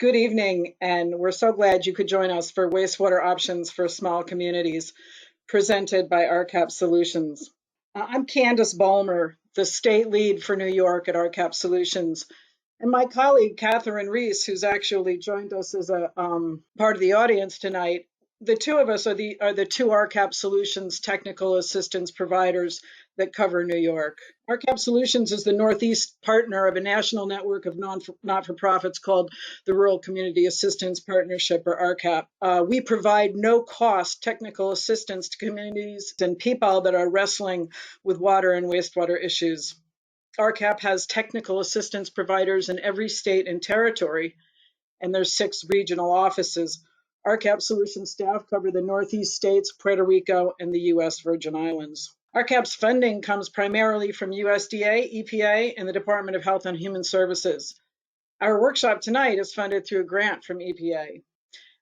Good evening, and we're so glad you could join us for Wastewater Options for Small Communities, presented by RCAP Solutions. I'm Candace Balmer, the state lead for New York at RCAP Solutions, and my colleague, Catherine Reese, who's actually joined us as a part of the audience tonight. The two of us are the two RCAP Solutions technical assistance providers that cover New York. RCAP Solutions is the Northeast partner of a national network of not-for-profits called the Rural Community Assistance Partnership, or RCAP. We provide no-cost technical assistance to communities and people that are wrestling with water and wastewater issues. RCAP has technical assistance providers in every state and territory, and there's 6 regional offices. RCAP Solutions staff cover the Northeast states, Puerto Rico, and the U.S. Virgin Islands. RCAP's funding comes primarily from USDA, EPA, and the Department of Health and Human Services. Our workshop tonight is funded through a grant from EPA.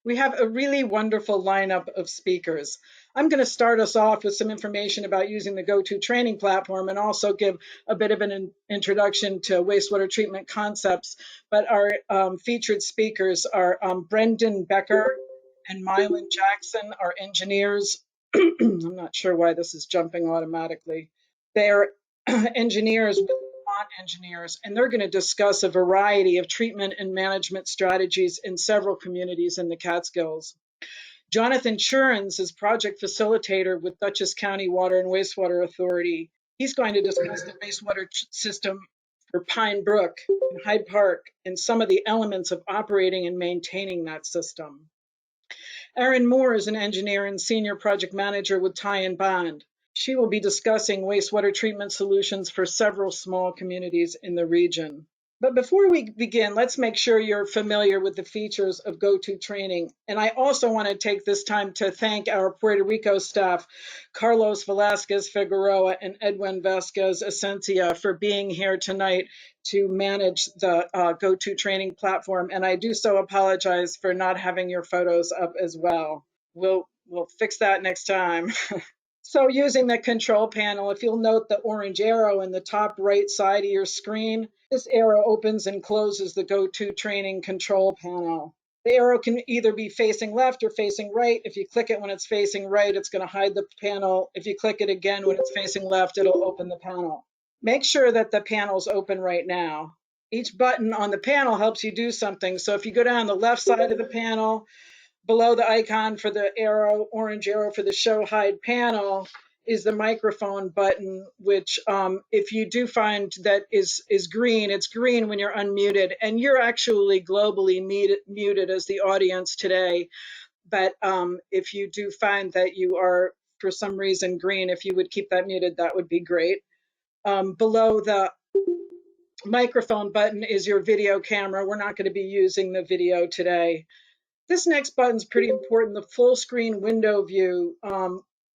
We have a really wonderful lineup of speakers. I'm going to start us off with some information about using the Go-To training platform and also give a bit of an introduction to wastewater treatment concepts. But our featured speakers are Brendan Becker and Mylan Jackson, our engineers. I'm not sure why this is jumping automatically. They're engineers with engineers, and they're going to discuss a variety of treatment and management strategies in several communities in the Catskills. Jonathan Churns is project facilitator with Dutchess County Water and Wastewater Authority. He's going to discuss the wastewater system for Pine Brook and Hyde Park and some of the elements of operating and maintaining that system. Erin Moore is an engineer and senior project manager with Ty and Bond. She will be discussing wastewater treatment solutions for several small communities in the region. But before we begin, let's make sure you're familiar with the features of Go-To training. And I also want to take this time to thank our Puerto Rico staff, Carlos Velasquez Figueroa and Edwin Vasquez Esencia, for being here tonight to manage the Go-To training platform. And I do so apologize for not having your photos up as well. We'll fix that next time. So using the control panel, if you'll note the orange arrow in the top right side of your screen, this arrow opens and closes the Go-To training control panel. The arrow can either be facing left or facing right. If you click it when it's facing right, it's going to hide the panel. If you click it again when it's facing left, it'll open the panel. Make sure that the panel's open right now. Each button on the panel helps you do something. So if you go down the left side of the panel, below the icon for the arrow, orange arrow for the show hide panel, is the microphone button, which if you do find that is green, it's green when you're unmuted, and you're actually globally muted as the audience today. But if you do find that you are, for some reason, green, if you would keep that muted, that would be great. Below the microphone button is your video camera. We're not going to be using the video today. This next button is pretty important, the full screen window view.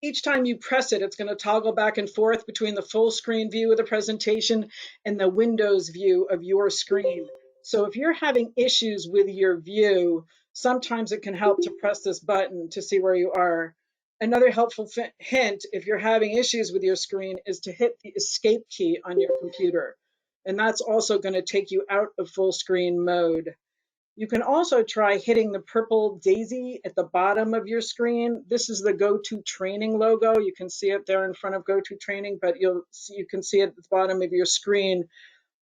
Each time you press it, it's going to toggle back and forth between the full screen view of the presentation and the Windows view of your screen. So if you're having issues with your view, sometimes it can help to press this button to see where you are. Another helpful hint, if you're having issues with your screen, is to hit the escape key on your computer. And that's also going to take you out of full screen mode. You can also try hitting the purple daisy at the bottom of your screen. This is the Go-To training logo. You can see it there in front of Go-To training, but you can see it at the bottom of your screen,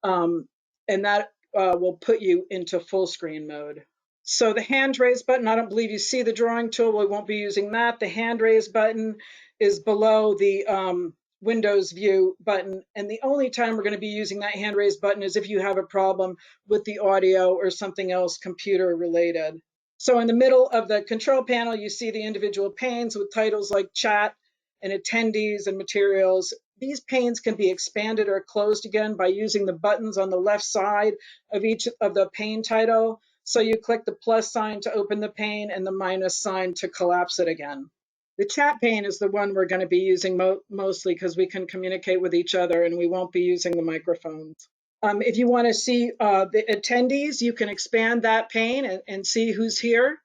and that will put you into full screen mode. So the hand raise button, I don't believe you see the drawing tool. We won't be using that. The hand raise button is below the Windows view button, and the only time we're going to be using that hand raise button is if you have a problem with the audio or something else computer related. So in the middle of the control panel, you see the individual panes with titles like chat and attendees and materials. These panes can be expanded or closed again by using the buttons on the left side of each of the pane title. So you click the plus sign to open the pane and the minus sign to collapse it again. The chat pane is the one we're going to be using mostly because we can communicate with each other and we won't be using the microphones. If you want to see the attendees, you can expand that pane and see who's here.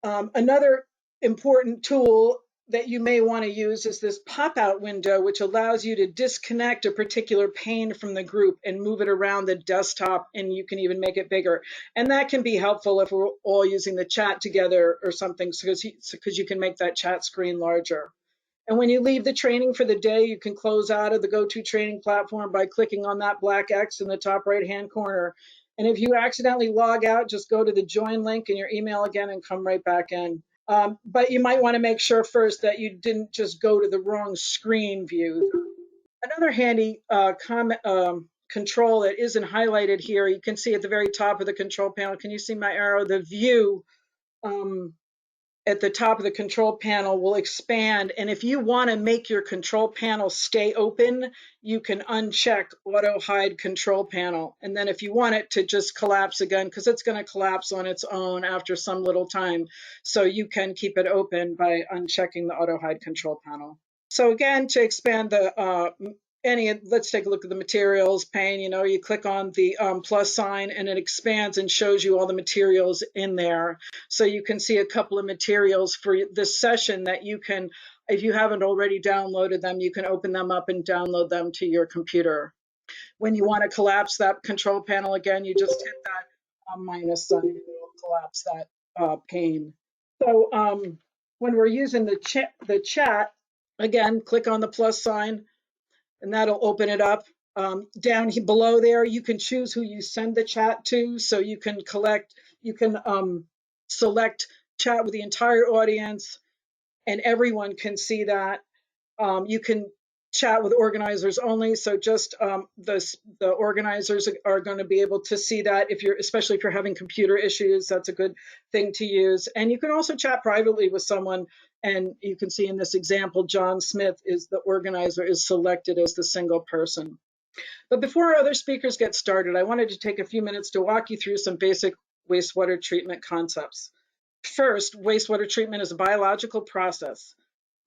Another important tool that you may want to use is this pop-out window, which allows you to disconnect a particular pane from the group and move it around the desktop, and you can even make it bigger. And that can be helpful if we're all using the chat together or something, because you can make that chat screen larger. And when you leave the training for the day, you can close out of the GoToTraining platform by clicking on that black X in the top right-hand corner. And if you accidentally log out, just go to the join link in your email again and come right back in. But you might want to make sure first that you didn't just go to the wrong screen view. Another handy control that isn't highlighted here, you can see at the very top of the control panel. Can you see my arrow? The view at the top of the control panel will expand. And if you want to make your control panel stay open, you can uncheck auto hide control panel. And then if you want it to just collapse again, because it's going to collapse on its own after some little time, so you can keep it open by unchecking the auto hide control panel. So again, to expand the let's take a look at the materials pane. You click on the plus sign and it expands and shows you all the materials in there. So you can see a couple of materials for this session that you can, if you haven't already downloaded them, you can open them up and download them to your computer. When you want to collapse that control panel again, you just hit that minus sign and it will collapse that pane. So when we're using the chat, again, click on the plus sign and that'll open it up. Down below there, you can choose who you send the chat to. So you can select chat with the entire audience and everyone can see that. You can chat with organizers only. So just the organizers are going to be able to see that, especially if you're having computer issues, that's a good thing to use. And you can also chat privately with someone. And you can see in this example, John Smith is the organizer, is selected as the single person. But before other speakers get started, I wanted to take a few minutes to walk you through some basic wastewater treatment concepts. First, wastewater treatment is a biological process.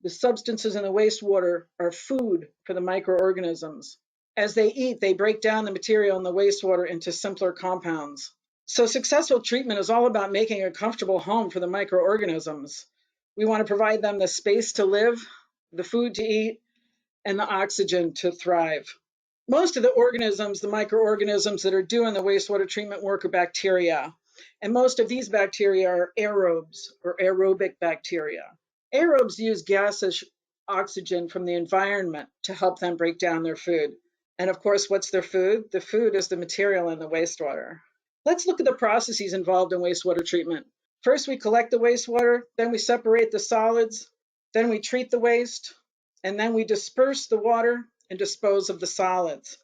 The substances in the wastewater are food for the microorganisms. As they eat, they break down the material in the wastewater into simpler compounds. So successful treatment is all about making a comfortable home for the microorganisms. We want to provide them the space to live, the food to eat, and the oxygen to thrive. Most of the organisms, the microorganisms that are doing the wastewater treatment work, are bacteria. And most of these bacteria are aerobes or aerobic bacteria. Aerobes use gaseous oxygen from the environment to help them break down their food. And of course, what's their food? The food is the material in the wastewater. Let's look at the processes involved in wastewater treatment. First, we collect the wastewater, then we separate the solids, then we treat the waste, and then we disperse the water and dispose of the solids.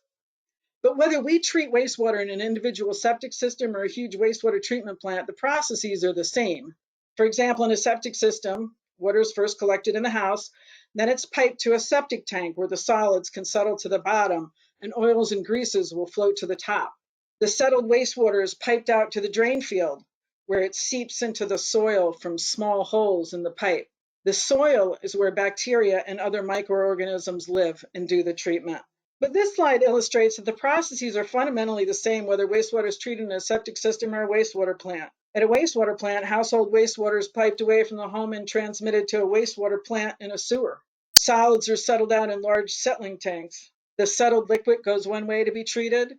But whether we treat wastewater in an individual septic system or a huge wastewater treatment plant, the processes are the same. For example, in a septic system, water is first collected in the house, then it's piped to a septic tank where the solids can settle to the bottom and oils and greases will float to the top. The settled wastewater is piped out to the drain field where it seeps into the soil from small holes in the pipe. The soil is where bacteria and other microorganisms live and do the treatment. But this slide illustrates that the processes are fundamentally the same whether wastewater is treated in a septic system or a wastewater plant. At a wastewater plant, household wastewater is piped away from the home and transmitted to a wastewater plant in a sewer. Solids are settled out in large settling tanks. The settled liquid goes one way to be treated.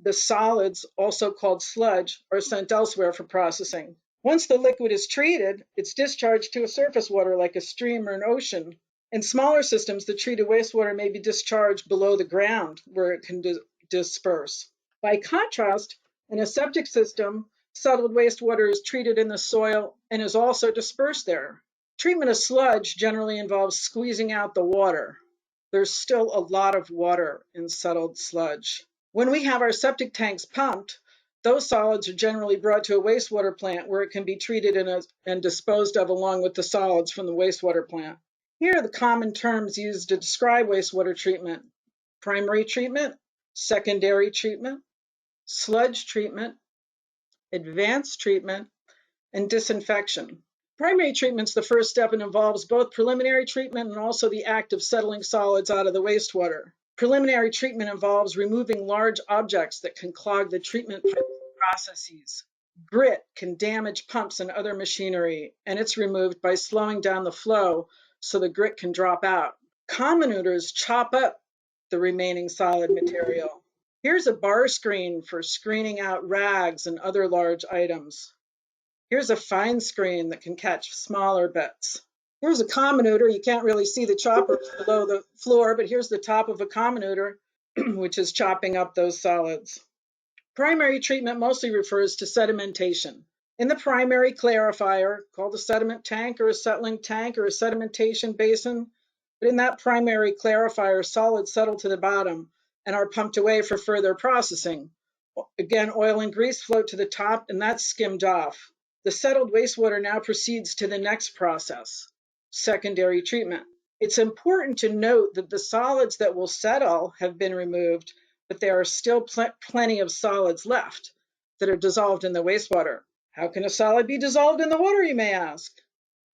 The solids, also called sludge, are sent elsewhere for processing. Once the liquid is treated, it's discharged to a surface water like a stream or an ocean. In smaller systems, the treated wastewater may be discharged below the ground where it can disperse. By contrast, in a septic system, settled wastewater is treated in the soil and is also dispersed there. Treatment of sludge generally involves squeezing out the water. There's still a lot of water in settled sludge. When we have our septic tanks pumped, those solids are generally brought to a wastewater plant where it can be treated and disposed of along with the solids from the wastewater plant. Here are the common terms used to describe wastewater treatment: primary treatment, secondary treatment, sludge treatment, advanced treatment, and disinfection. Primary treatment is the first step and involves both preliminary treatment and also the act of settling solids out of the wastewater. Preliminary treatment involves removing large objects that can clog the treatment processes. Grit can damage pumps and other machinery, and it's removed by slowing down the flow so the grit can drop out. Comminutors chop up the remaining solid material. Here's a bar screen for screening out rags and other large items. Here's a fine screen that can catch smaller bits. Here's a comminutor. You can't really see the choppers below the floor, but here's the top of a comminutor, which is chopping up those solids. Primary treatment mostly refers to sedimentation. In the primary clarifier, called a sediment tank or a settling tank or a sedimentation basin, but in that primary clarifier, solids settle to the bottom and are pumped away for further processing. Again, oil and grease float to the top, and that's skimmed off. The settled wastewater now proceeds to the next process, secondary treatment. It's important to note that the solids that will settle have been removed, but there are still plenty of solids left that are dissolved in the wastewater. How can a solid be dissolved in the water, you may ask?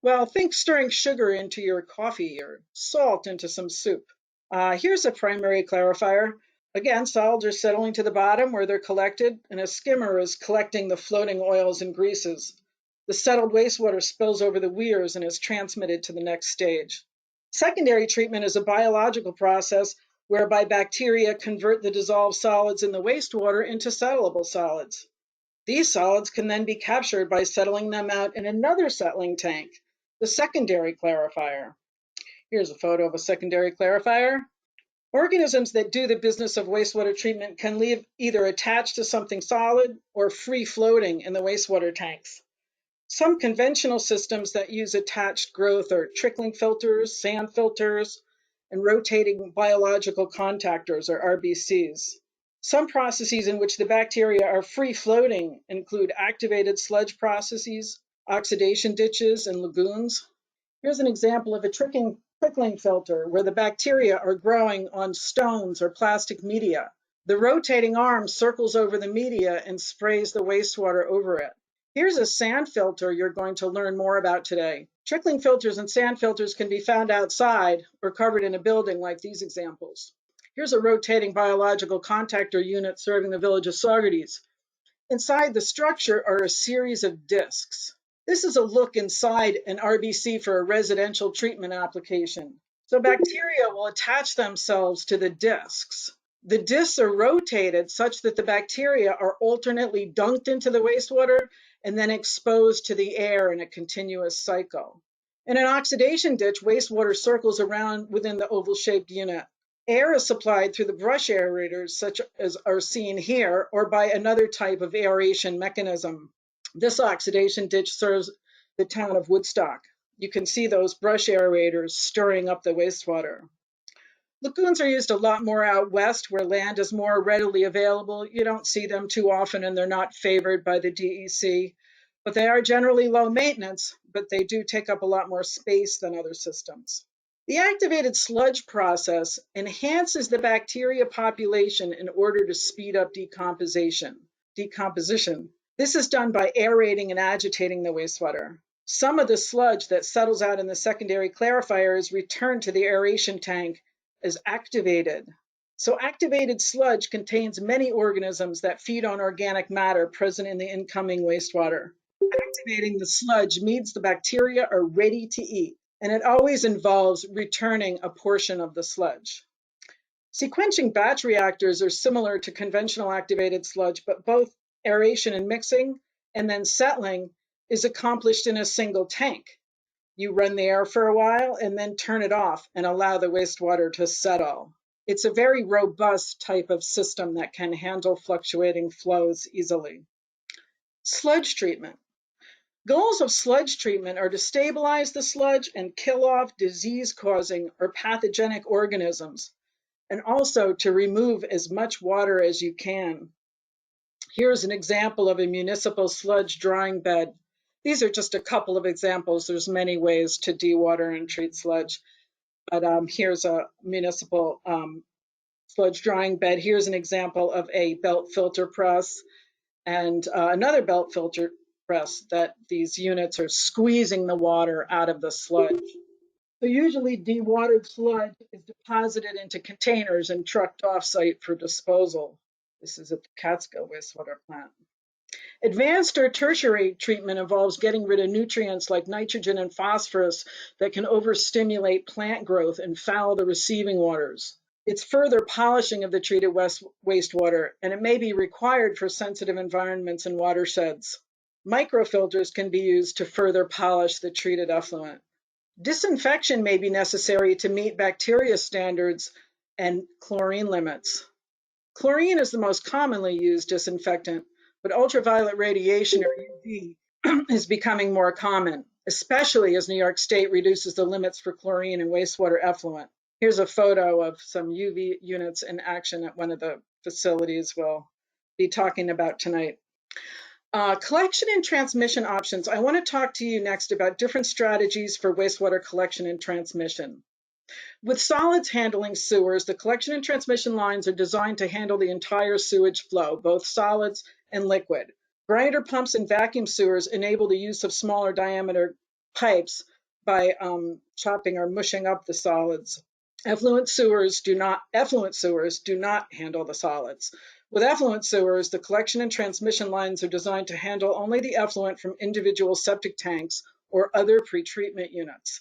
Well, think stirring sugar into your coffee or salt into some soup. Here's a primary clarifier. Again, solids are settling to the bottom where they're collected, and a skimmer is collecting the floating oils and greases. The settled wastewater spills over the weirs and is transmitted to the next stage. Secondary treatment is a biological process whereby bacteria convert the dissolved solids in the wastewater into settleable solids. These solids can then be captured by settling them out in another settling tank, the secondary clarifier. Here's a photo of a secondary clarifier. Organisms that do the business of wastewater treatment can live either attached to something solid or free floating in the wastewater tanks. Some conventional systems that use attached growth are trickling filters, sand filters, and rotating biological contactors, or RBCs. Some processes in which the bacteria are free floating include activated sludge processes, oxidation ditches, and lagoons. Here's an example of a trickling filter where the bacteria are growing on stones or plastic media. The rotating arm circles over the media and sprays the wastewater over it. Here's a sand filter you're going to learn more about today. Trickling filters and sand filters can be found outside or covered in a building like these examples. Here's a rotating biological contactor unit serving the village of Saugerties. Inside the structure are a series of discs. This is a look inside an RBC for a residential treatment application. So bacteria will attach themselves to the discs. The discs are rotated such that the bacteria are alternately dunked into the wastewater and then exposed to the air in a continuous cycle. In an oxidation ditch, wastewater circles around within the oval-shaped unit. Air is supplied through the brush aerators, such as are seen here, or by another type of aeration mechanism. This oxidation ditch serves the town of Woodstock. You can see those brush aerators stirring up the wastewater. Lagoons are used a lot more out west where land is more readily available. You don't see them too often and they're not favored by the DEC, but they are generally low maintenance, but they do take up a lot more space than other systems. The activated sludge process enhances the bacteria population in order to speed up decomposition. This is done by aerating and agitating the wastewater. Some of the sludge that settles out in the secondary clarifier is returned to the aeration tank as activated. So activated sludge contains many organisms that feed on organic matter present in the incoming wastewater. Activating the sludge means the bacteria are ready to eat, and it always involves returning a portion of the sludge. Sequencing batch reactors are similar to conventional activated sludge, but both aeration and mixing and then settling is accomplished in a single tank. You run the air for a while and then turn it off and allow the wastewater to settle. It's a very robust type of system that can handle fluctuating flows easily. Sludge treatment. Goals of sludge treatment are to stabilize the sludge and kill off disease-causing or pathogenic organisms, and also to remove as much water as you can. Here's an example of a municipal sludge drying bed. These are just a couple of examples. There's many ways to dewater and treat sludge, but here's a municipal sludge drying bed. Here's an example of a belt filter press and another belt filter press that these units are squeezing the water out of the sludge. So usually dewatered sludge is deposited into containers and trucked off-site for disposal. This is at the Catskill wastewater plant. Advanced or tertiary treatment involves getting rid of nutrients like nitrogen and phosphorus that can overstimulate plant growth and foul the receiving waters. It's further polishing of the treated wastewater, and it may be required for sensitive environments and watersheds. Microfilters can be used to further polish the treated effluent. Disinfection may be necessary to meet bacteria standards and chlorine limits. Chlorine is the most commonly used disinfectant, but ultraviolet radiation, or UV, is becoming more common, especially as New York State reduces the limits for chlorine in wastewater effluent. Here's a photo of some UV units in action at one of the facilities we'll be talking about tonight. Collection and transmission options. I want to talk to you next about different strategies for wastewater collection and transmission. With solids handling sewers, the collection and transmission lines are designed to handle the entire sewage flow, both solids and liquid. Grinder pumps and vacuum sewers enable the use of smaller diameter pipes by chopping or mushing up the solids. Effluent sewers do not handle the solids. With effluent sewers, the collection and transmission lines are designed to handle only the effluent from individual septic tanks or other pretreatment units.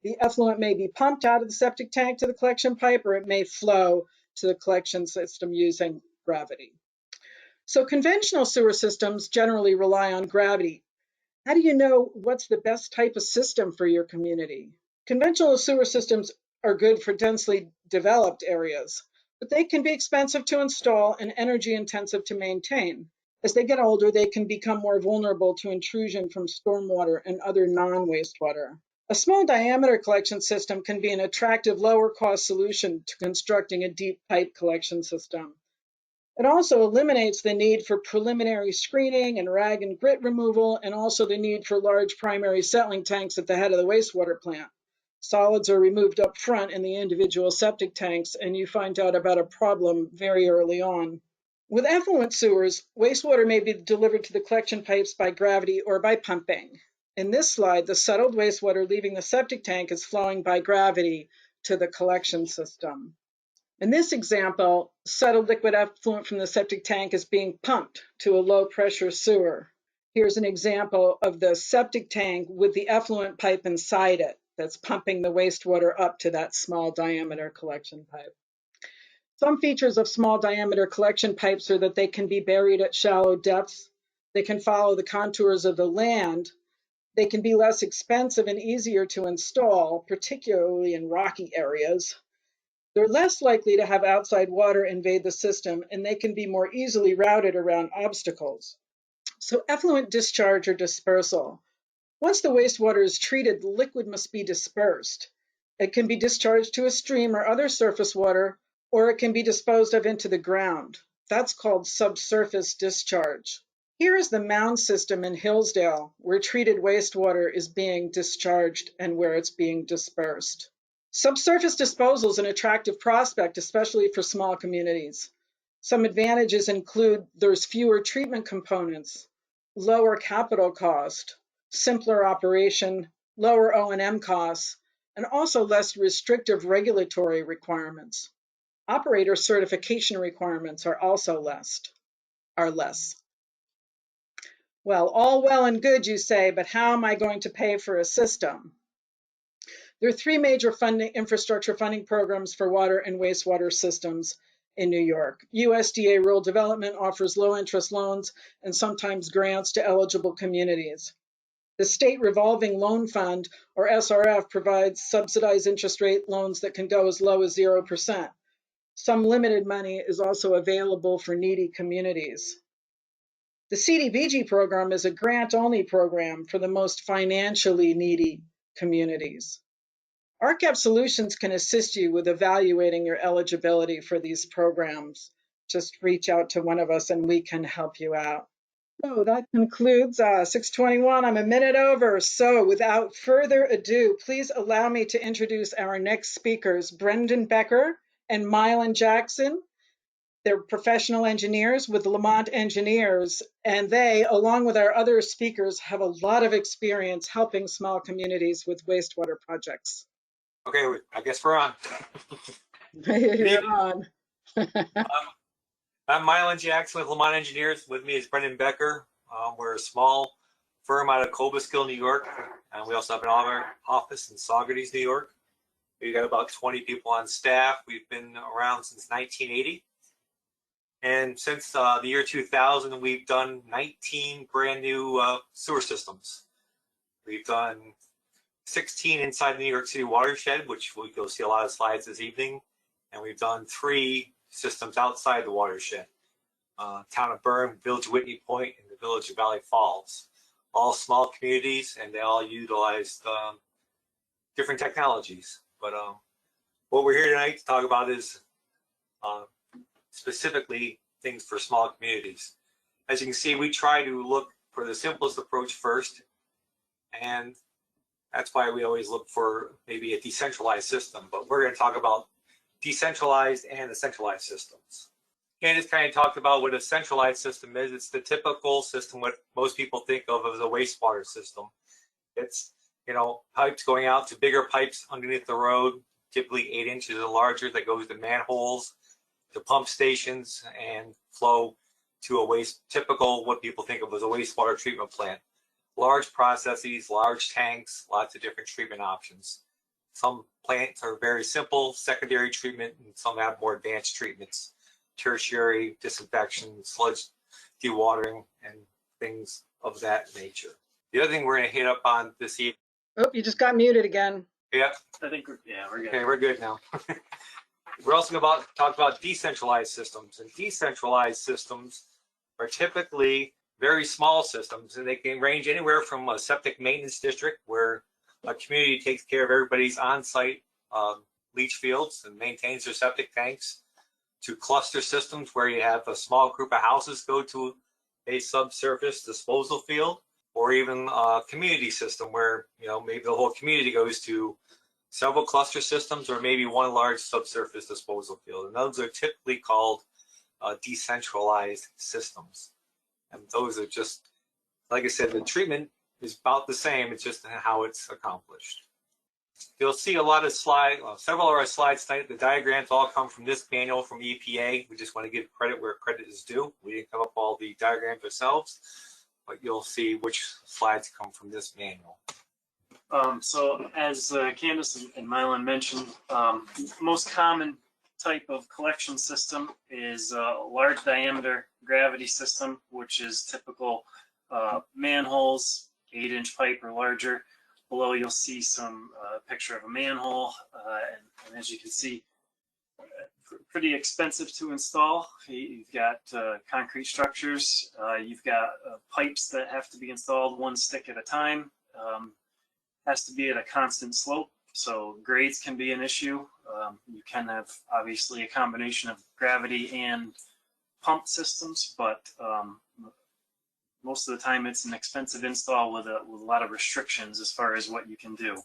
The effluent may be pumped out of the septic tank to the collection pipe, or it may flow to the collection system using gravity. So conventional sewer systems generally rely on gravity. How do you know what's the best type of system for your community? Conventional sewer systems are good for densely developed areas, but they can be expensive to install and energy intensive to maintain. As they get older, they can become more vulnerable to intrusion from stormwater and other non-wastewater. A small diameter collection system can be an attractive lower cost solution to constructing a deep pipe collection system. It also eliminates the need for preliminary screening and rag and grit removal, and also the need for large primary settling tanks at the head of the wastewater plant. Solids are removed up front in the individual septic tanks, and you find out about a problem very early on. With effluent sewers, wastewater may be delivered to the collection pipes by gravity or by pumping. In this slide, the settled wastewater leaving the septic tank is flowing by gravity to the collection system. In this example, settled liquid effluent from the septic tank is being pumped to a low pressure sewer. Here's an example of the septic tank with the effluent pipe inside it that's pumping the wastewater up to that small diameter collection pipe. Some features of small diameter collection pipes are that they can be buried at shallow depths, they can follow the contours of the land, they can be less expensive and easier to install, particularly in rocky areas. They're less likely to have outside water invade the system, and they can be more easily routed around obstacles. So effluent discharge or dispersal. Once the wastewater is treated, the liquid must be dispersed. It can be discharged to a stream or other surface water, or it can be disposed of into the ground. That's called subsurface discharge. Here is the mound system in Hillsdale, where treated wastewater is being discharged and where it's being dispersed. Subsurface disposal is an attractive prospect, especially for small communities. Some advantages include there's fewer treatment components, lower capital cost, simpler operation, lower O&M costs, and also less restrictive regulatory requirements. Operator certification requirements are also less. Well, all well and good, you say, but how am I going to pay for a system? There are three major infrastructure funding programs for water and wastewater systems in New York. USDA Rural Development offers low-interest loans and sometimes grants to eligible communities. The State Revolving Loan Fund, or SRF, provides subsidized interest rate loans that can go as low as 0%. Some limited money is also available for needy communities. The CDBG program is a grant-only program for the most financially needy communities. RCAP Solutions can assist you with evaluating your eligibility for these programs. Just reach out to one of us and we can help you out. So that concludes 6:21. I'm a minute over. So without further ado, please allow me to introduce our next speakers, Brendan Becker and Mylan Jackson. They're professional engineers with Lamont Engineers, and they, along with our other speakers, have a lot of experience helping small communities with wastewater projects. Okay, I guess we're on. You're on. I'm Mylan Jackson with Lamont Engineers. With me is Brendan Becker. We're a small firm out of Cobleskill, New York, and we also have an office in Saugerties, New York. We've got about 20 people on staff. We've been around since 1980. And since the year 2000, we've done 19 brand new sewer systems. We've done 16 inside the New York City watershed, which you'll see a lot of slides this evening. And we've done 3 systems outside the watershed. Town of Bern, Village of Whitney Point, and the Village of Valley Falls. All small communities, and they all utilized different technologies. But what we're here tonight to talk about is specifically things for small communities. As you can see, we try to look for the simplest approach first, and that's why we always look for maybe a decentralized system. But we're going to talk about decentralized and the centralized systems. Candace kind of talked about what a centralized system is. It's the typical system what most people think of as a wastewater system. It's, pipes going out to bigger pipes underneath the road, typically 8 inches or larger, that goes to manholes, to pump stations, and flow to a typical what people think of as a wastewater treatment plant. Large processes, large tanks, lots of different treatment options. Some plants are very simple, secondary treatment, and some have more advanced treatments, tertiary disinfection, sludge dewatering, and things of that nature. The other thing we're going to hit up on this evening. Oh, you just got muted again. Yeah. I think we're good. Okay, we're good now. We're also going to talk about decentralized systems, and decentralized systems are typically very small systems, and they can range anywhere from a septic maintenance district where a community takes care of everybody's on-site leach fields and maintains their septic tanks, to cluster systems where you have a small group of houses go to a subsurface disposal field, or even a community system where maybe the whole community goes to several cluster systems, or maybe one large subsurface disposal field. And those are typically called decentralized systems. And those are just, like I said, the treatment is about the same. It's just how it's accomplished. You'll see a lot of slides, several of our slides tonight. The diagrams all come from this manual from EPA. We just want to give credit where credit is due. We didn't come up with all the diagrams ourselves, but you'll see which slides come from this manual. So as Candace and Mylan mentioned, most common type of collection system is a large diameter gravity system, which is typical manholes, 8-inch pipe or larger. Below you'll see some picture of a manhole, and as you can see, pretty expensive to install. You've got concrete structures, you've got pipes that have to be installed one stick at a time, has to be at a constant slope, so grades can be an issue. You can have obviously a combination of gravity and pump systems, but most of the time it's an expensive install with a lot of restrictions as far as what you can do.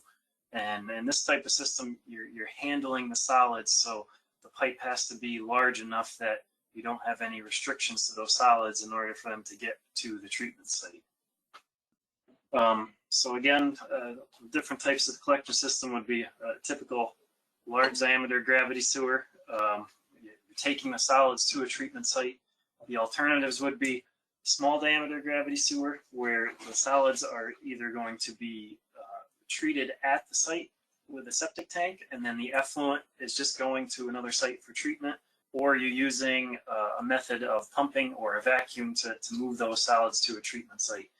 And in this type of system, you're handling the solids, so the pipe has to be large enough that you don't have any restrictions to those solids in order for them to get to the treatment site. So again, different types of collector system would be a typical large diameter gravity sewer. You're taking the solids to a treatment site. The alternatives would be small diameter gravity sewer, where the solids are either going to be treated at the site with a septic tank, and then the effluent is just going to another site for treatment, or you're using a method of pumping or a vacuum to move those solids to a treatment site.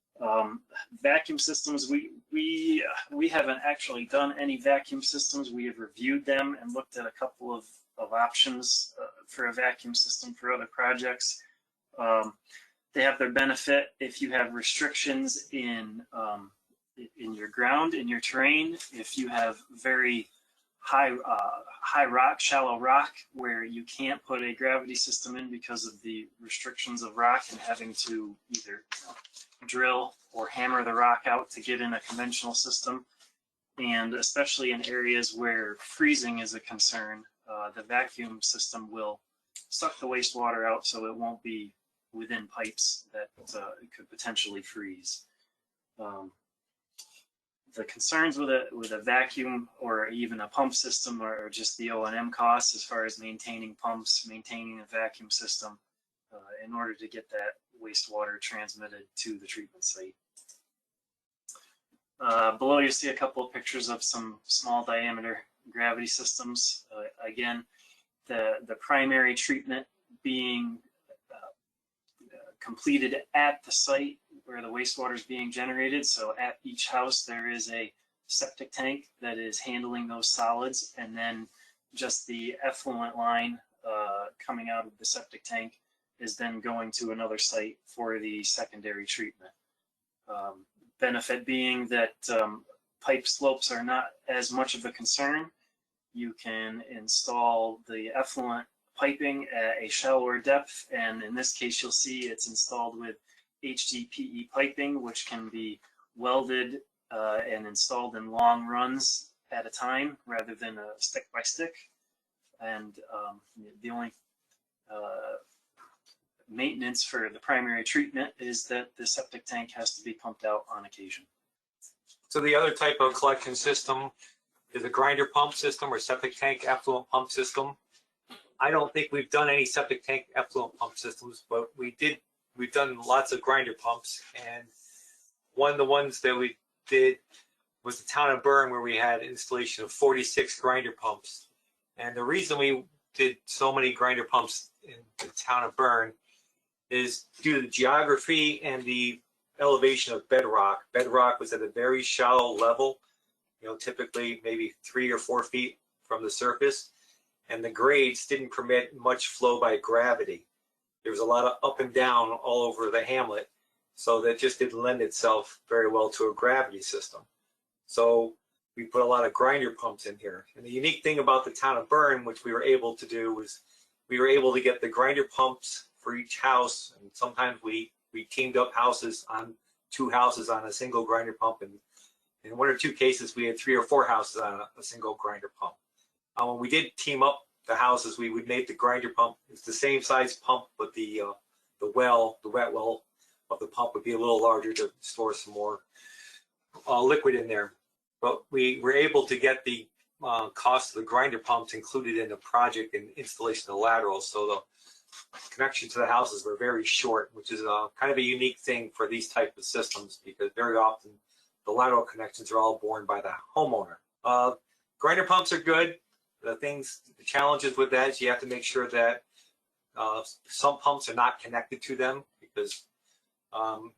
Vacuum systems, we haven't actually done any vacuum systems. We have reviewed them and looked at a couple of options for a vacuum system for other projects. They have their benefit if you have restrictions in your ground, in your terrain. If you have very high rock, shallow rock, where you can't put a gravity system in because of the restrictions of rock and having to either drill or hammer the rock out to get in a conventional system. And especially in areas where freezing is a concern, the vacuum system will suck the wastewater out, so it won't be within pipes that it could potentially freeze. The concerns with a vacuum or even a pump system are just the O&M costs as far as maintaining pumps, maintaining a vacuum system. In order to get wastewater transmitted to the treatment site. Below you see a couple of pictures of some small diameter gravity systems. Again, the primary treatment being completed at the site where the wastewater is being generated. So at each house there is a septic tank that is handling those solids, and then just the effluent line coming out of the septic tank is then going to another site for the secondary treatment. Benefit being that pipe slopes are not as much of a concern. You can install the effluent piping at a shallower depth, and in this case you'll see it's installed with HDPE piping, which can be welded and installed in long runs at a time rather than a stick by stick. And the only maintenance for the primary treatment is that the septic tank has to be pumped out on occasion. So the other type of collection system is a grinder pump system or septic tank effluent pump system. I don't think we've done any septic tank effluent pump systems, but we've done lots of grinder pumps. And one of the ones that we did was the town of Bern, where we had installation of 46 grinder pumps. And the reason we did so many grinder pumps in the town of Bern is due to the geography and the elevation of bedrock. Bedrock was at a very shallow level, typically maybe 3 or 4 feet from the surface, and the grades didn't permit much flow by gravity. There was a lot of up and down all over the hamlet, so that just didn't lend itself very well to a gravity system. So we put a lot of grinder pumps in here. And the unique thing about the town of Bern, which we were able to do, was we were able to get the grinder pumps for each house, and sometimes we teamed up houses on 2 houses on a single grinder pump, and in 1 or 2 cases we had 3 or 4 houses on a single grinder pump. When we did team up the houses, we would make the grinder pump, it's the same size pump, but the wet well of the pump would be a little larger to store some more liquid in there. But we were able to get the cost of the grinder pumps included in the project and installation of the laterals, so the connection to the houses were very short, which is kind of a unique thing for these type of systems, because very often the lateral connections are all borne by the homeowner. Grinder pumps are good. The challenges with that is you have to make sure that some pumps are not connected to them, because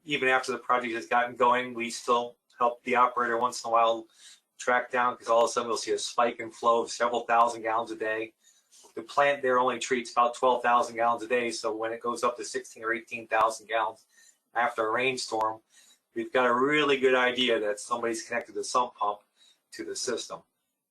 even after the project has gotten going, we still help the operator once in a while track down, because all of a sudden we'll see a spike in flow of several thousand gallons a day. The plant there only treats about 12,000 gallons a day, so when it goes up to 16 or 18,000 gallons after a rainstorm, we've got a really good idea that somebody's connected the sump pump to the system.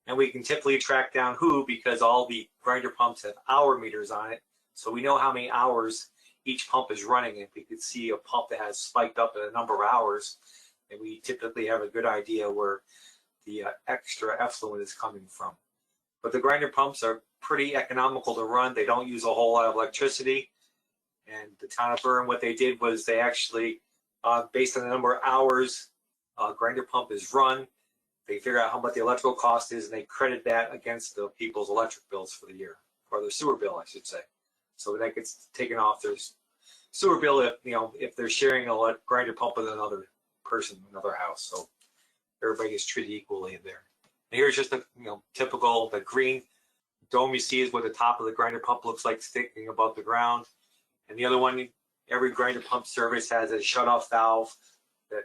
And we can typically track down who, because all the grinder pumps have hour meters on it, so we know how many hours each pump is running. If we could see a pump that has spiked up in a number of hours, then we typically have a good idea where the extra effluent is coming from. But the grinder pumps are pretty economical to run. They don't use a whole lot of electricity. And the town of Bern, what they did was they actually, based on the number of hours a grinder pump is run, they figure out how much the electrical cost is, and they credit that against the people's electric bills for the year, or their sewer bill, I should say. So that gets taken off their sewer bill if they're sharing a grinder pump with another person, another house. So everybody gets treated equally in there. And here's just a typical, the green dome you see is what the top of the grinder pump looks like sticking above the ground. And the other one, every grinder pump service has a shutoff valve that,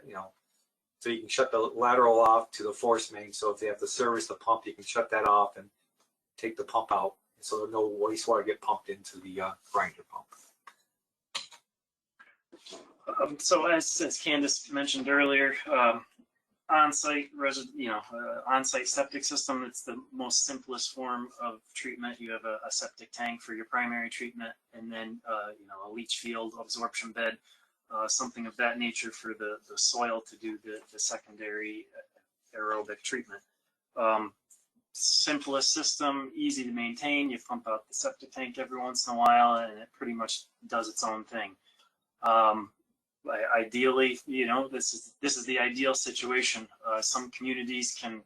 so you can shut the lateral off to the force main. So if they have to service the pump, you can shut that off and take the pump out, so that no wastewater get pumped into the grinder pump. So as Candace mentioned earlier, on-site on-site septic system, it's the most simplest form of treatment. You have a septic tank for your primary treatment, and then a leach field, absorption bed, something of that nature for the soil to do the secondary aerobic treatment. Simplest system, easy to maintain. You pump out the septic tank every once in a while, and it pretty much does its own thing. Ideally, this is the ideal situation. Some communities can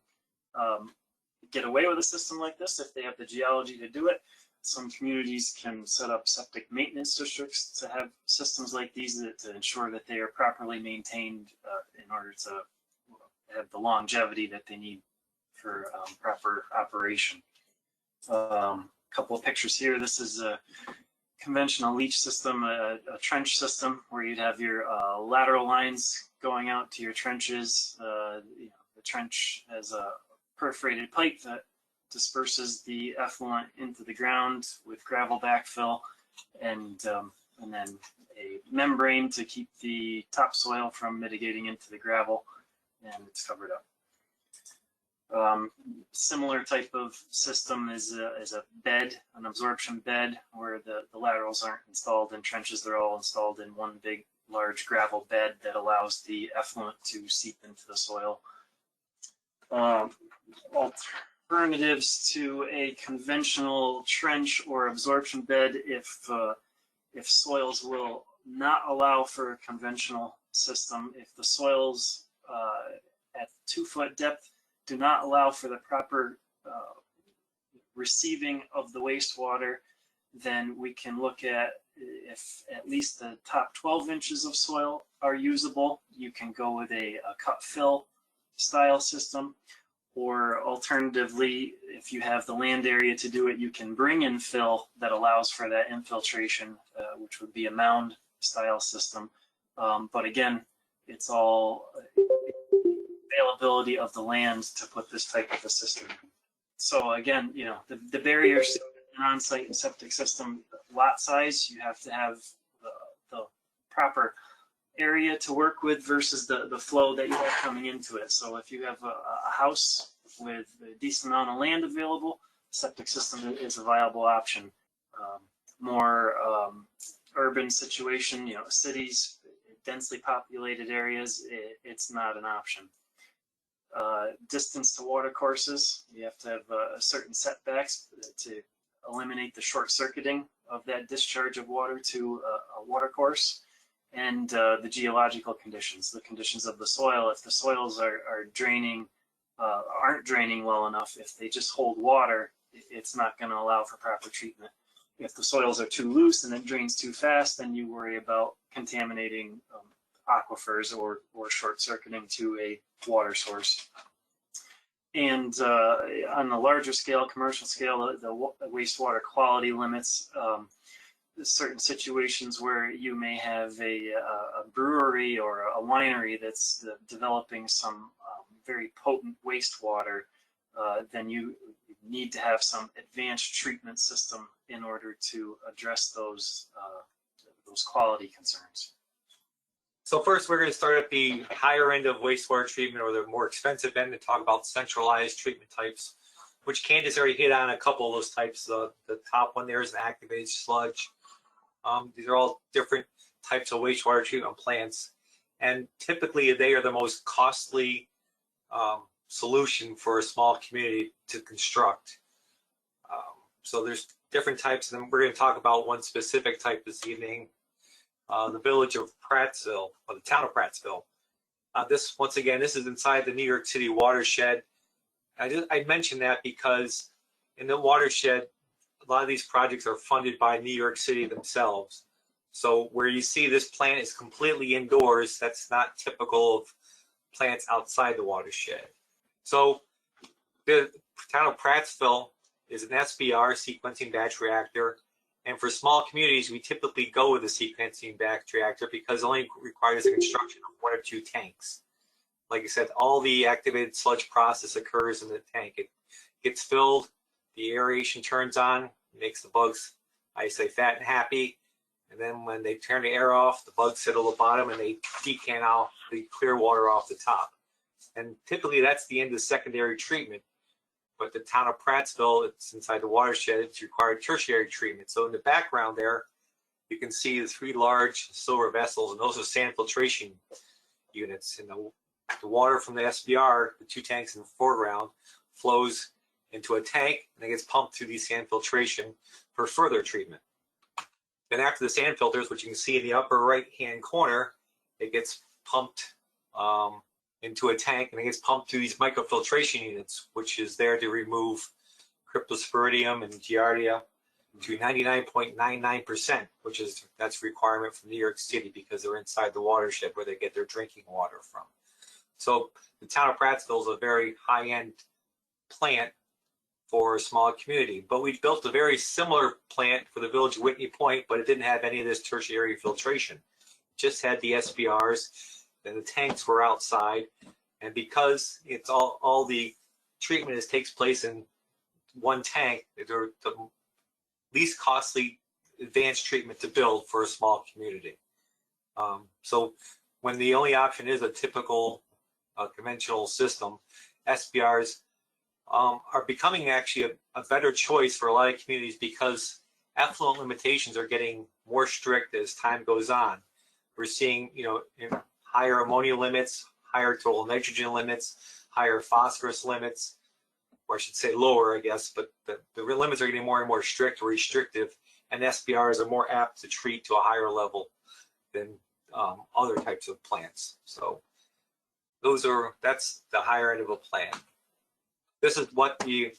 get away with a system like this if they have the geology to do it. some communities can set up septic maintenance districts to have systems like these to ensure that they are properly maintained in order to have the longevity that they need for proper operation. Couple of pictures here. This is a conventional leach system, a trench system where you'd have your lateral lines going out to your trenches. The trench has a perforated pipe that disperses the effluent into the ground with gravel backfill, and then a membrane to keep the topsoil from mitigating into the gravel, and it's covered up. Similar type of system is a bed, an absorption bed, where the laterals aren't installed in trenches. They're all installed in one big, large gravel bed that allows the effluent to seep into the soil. Alternatives to a conventional trench or absorption bed, if soils will not allow for a conventional system, if the soils at 2-foot depth do not allow for the proper receiving of the wastewater, then we can look at if at least the top 12 inches of soil are usable. You can go with a cut fill style system, or alternatively, if you have the land area to do it, you can bring in fill that allows for that infiltration, which would be a mound style system. But again, it's all availability of the land to put this type of a system in. So again, the barriers to an on-site septic system, lot size, you have to have the proper area to work with versus the flow that you have coming into it. So if you have a house with a decent amount of land available, septic system is a viable option. More urban situation, cities, densely populated areas, it's not an option. Distance to water courses, you have to have certain setbacks to eliminate the short circuiting of that discharge of water to a water course, and the geological conditions, the conditions of the soil. If the soils aren't draining well enough, if they just hold water, it's not going to allow for proper treatment. If the soils are too loose and it drains too fast, then you worry about contaminating aquifers or short-circuiting to a water source. And on the larger scale, commercial scale, the wastewater quality limits, certain situations where you may have a brewery or a winery that's developing some very potent wastewater, then you need to have some advanced treatment system in order to address those quality concerns. So first, we're going to start at the higher end of wastewater treatment, or the more expensive end, to talk about centralized treatment types, which Candace already hit on a couple of those types. The top one there is an activated sludge. These are all different types of wastewater treatment plants, and typically they are the most costly solution for a small community to construct. So there's different types, and we're going to talk about one specific type this evening. The village of Prattsville, or the town of Prattsville. This, once again, this is inside the New York City watershed. I mentioned that because in the watershed, a lot of these projects are funded by New York City themselves. So where you see this plant is completely indoors, that's not typical of plants outside the watershed. So the town of Prattsville is an SBR, sequencing batch reactor. And for small communities, we typically go with a sequencing batch reactor because it only requires the construction of 1 or 2 tanks. Like I said, all the activated sludge process occurs in the tank. It gets filled, the aeration turns on, makes the bugs, I say, fat and happy. And then when they turn the air off, the bugs sit at the bottom and they decant out the clear water off the top. And typically that's the end of secondary treatment. But the town of Prattsville, it's inside the watershed, it's required tertiary treatment. So in the background there, you can see the 3 large silver vessels, and those are sand filtration units. And the water from the SBR, the 2 tanks in the foreground, flows into a tank and it gets pumped through these sand filtration for further treatment. Then after the sand filters, which you can see in the upper right-hand corner, it gets pumped into a tank, and it gets pumped through these microfiltration units, which is there to remove cryptosporidium and giardia. to 99.99%, that's a requirement from New York City because they're inside the watershed where they get their drinking water from. So the town of Prattsville is a very high-end plant for a small community, but we built a very similar plant for the village of Whitney Point, but it didn't have any of this tertiary filtration. It just had the SBRs, and the tanks were outside, and because it's all the treatment takes place in one tank, they're the least costly advanced treatment to build for a small community. So when the only option is a typical conventional system, SBRs are becoming actually a better choice for a lot of communities because effluent limitations are getting more strict as time goes on. We're seeing, higher ammonia limits, higher total nitrogen limits, higher phosphorus limits, or I should say lower, I guess, but the limits are getting more and more strict or restrictive, and SBRs are more apt to treat to a higher level than other types of plants. So that's the higher end of a plant. This is what like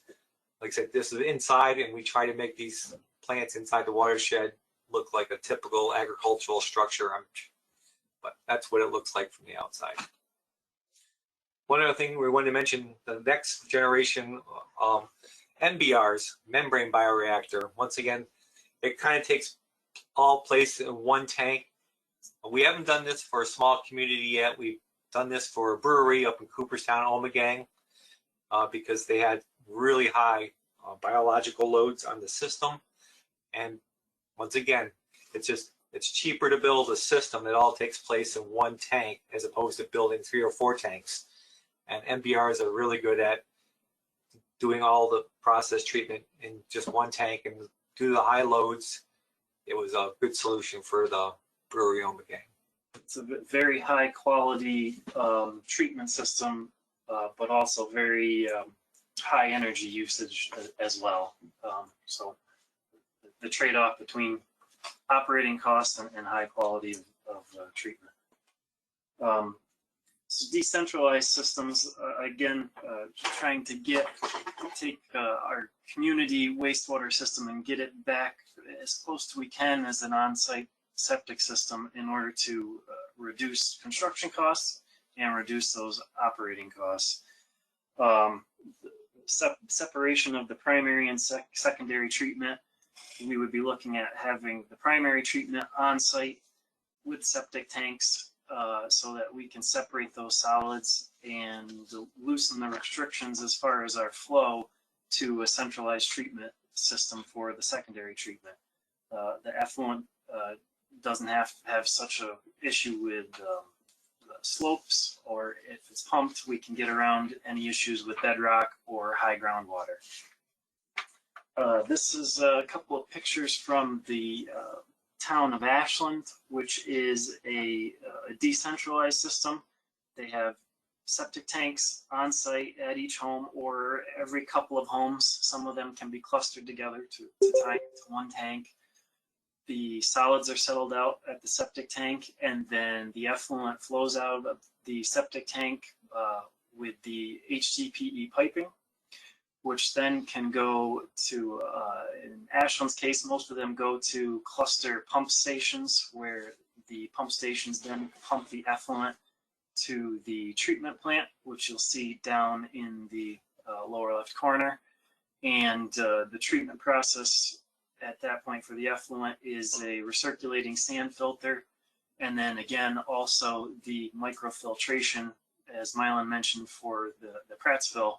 I said, this is inside, and we try to make these plants inside the watershed look like a typical agricultural structure. But that's what it looks like from the outside. One other thing we wanted to mention, the next generation MBRs, membrane bioreactor. Once again, it kind of takes all place in one tank. We haven't done this for a small community yet. We've done this for a brewery up in Cooperstown, Omegang, because they had really high biological loads on the system. And once again, it's cheaper to build a system that all takes place in one tank as opposed to building 3 or 4 tanks. And MBRs are really good at doing all the process treatment in just one tank, and due to the high loads, it was a good solution for the brewery Omegang. It's a very high quality treatment system, but also very high energy usage as well. So the trade-off between operating costs and high quality of treatment. So decentralized systems, again, trying to take our community wastewater system and get it back as close to we can as an on-site septic system in order to reduce construction costs and reduce those operating costs. Separation of the primary and secondary treatment, we would be looking at having the primary treatment on site with septic tanks so that we can separate those solids and loosen the restrictions as far as our flow to a centralized treatment system for the secondary treatment. The effluent doesn't have such an issue with slopes, or if it's pumped, we can get around any issues with bedrock or high groundwater. This is a couple of pictures from the town of Ashland, which is a decentralized system. They have septic tanks on site at each home or every couple of homes. Some of them can be clustered together to tie into one tank. The solids are settled out at the septic tank, and then the effluent flows out of the septic tank with the HDPE piping, which then can go to, in Ashland's case, most of them go to cluster pump stations, where the pump stations then pump the effluent to the treatment plant, which you'll see down in the lower left corner. And the treatment process at that point for the effluent is a recirculating sand filter. And then again, also the microfiltration, as Mylan mentioned, for the Prattsville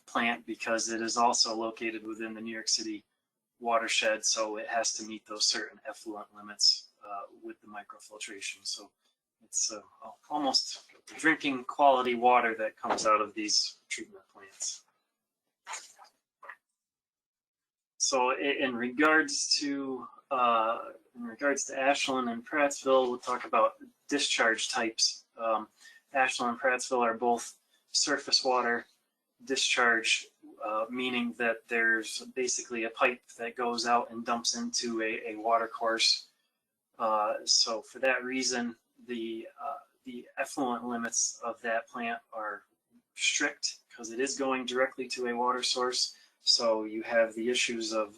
plant, because it is also located within the New York City watershed, so it has to meet those certain effluent limits with the microfiltration. So it's almost drinking quality water that comes out of these treatment plants. So in regards to Ashland and Prattsville, we'll talk about discharge types. Ashland and Prattsville are both surface water discharge, meaning that there's basically a pipe that goes out and dumps into a water course. So for that reason, the effluent limits of that plant are strict because it is going directly to a water source. So you have the issues of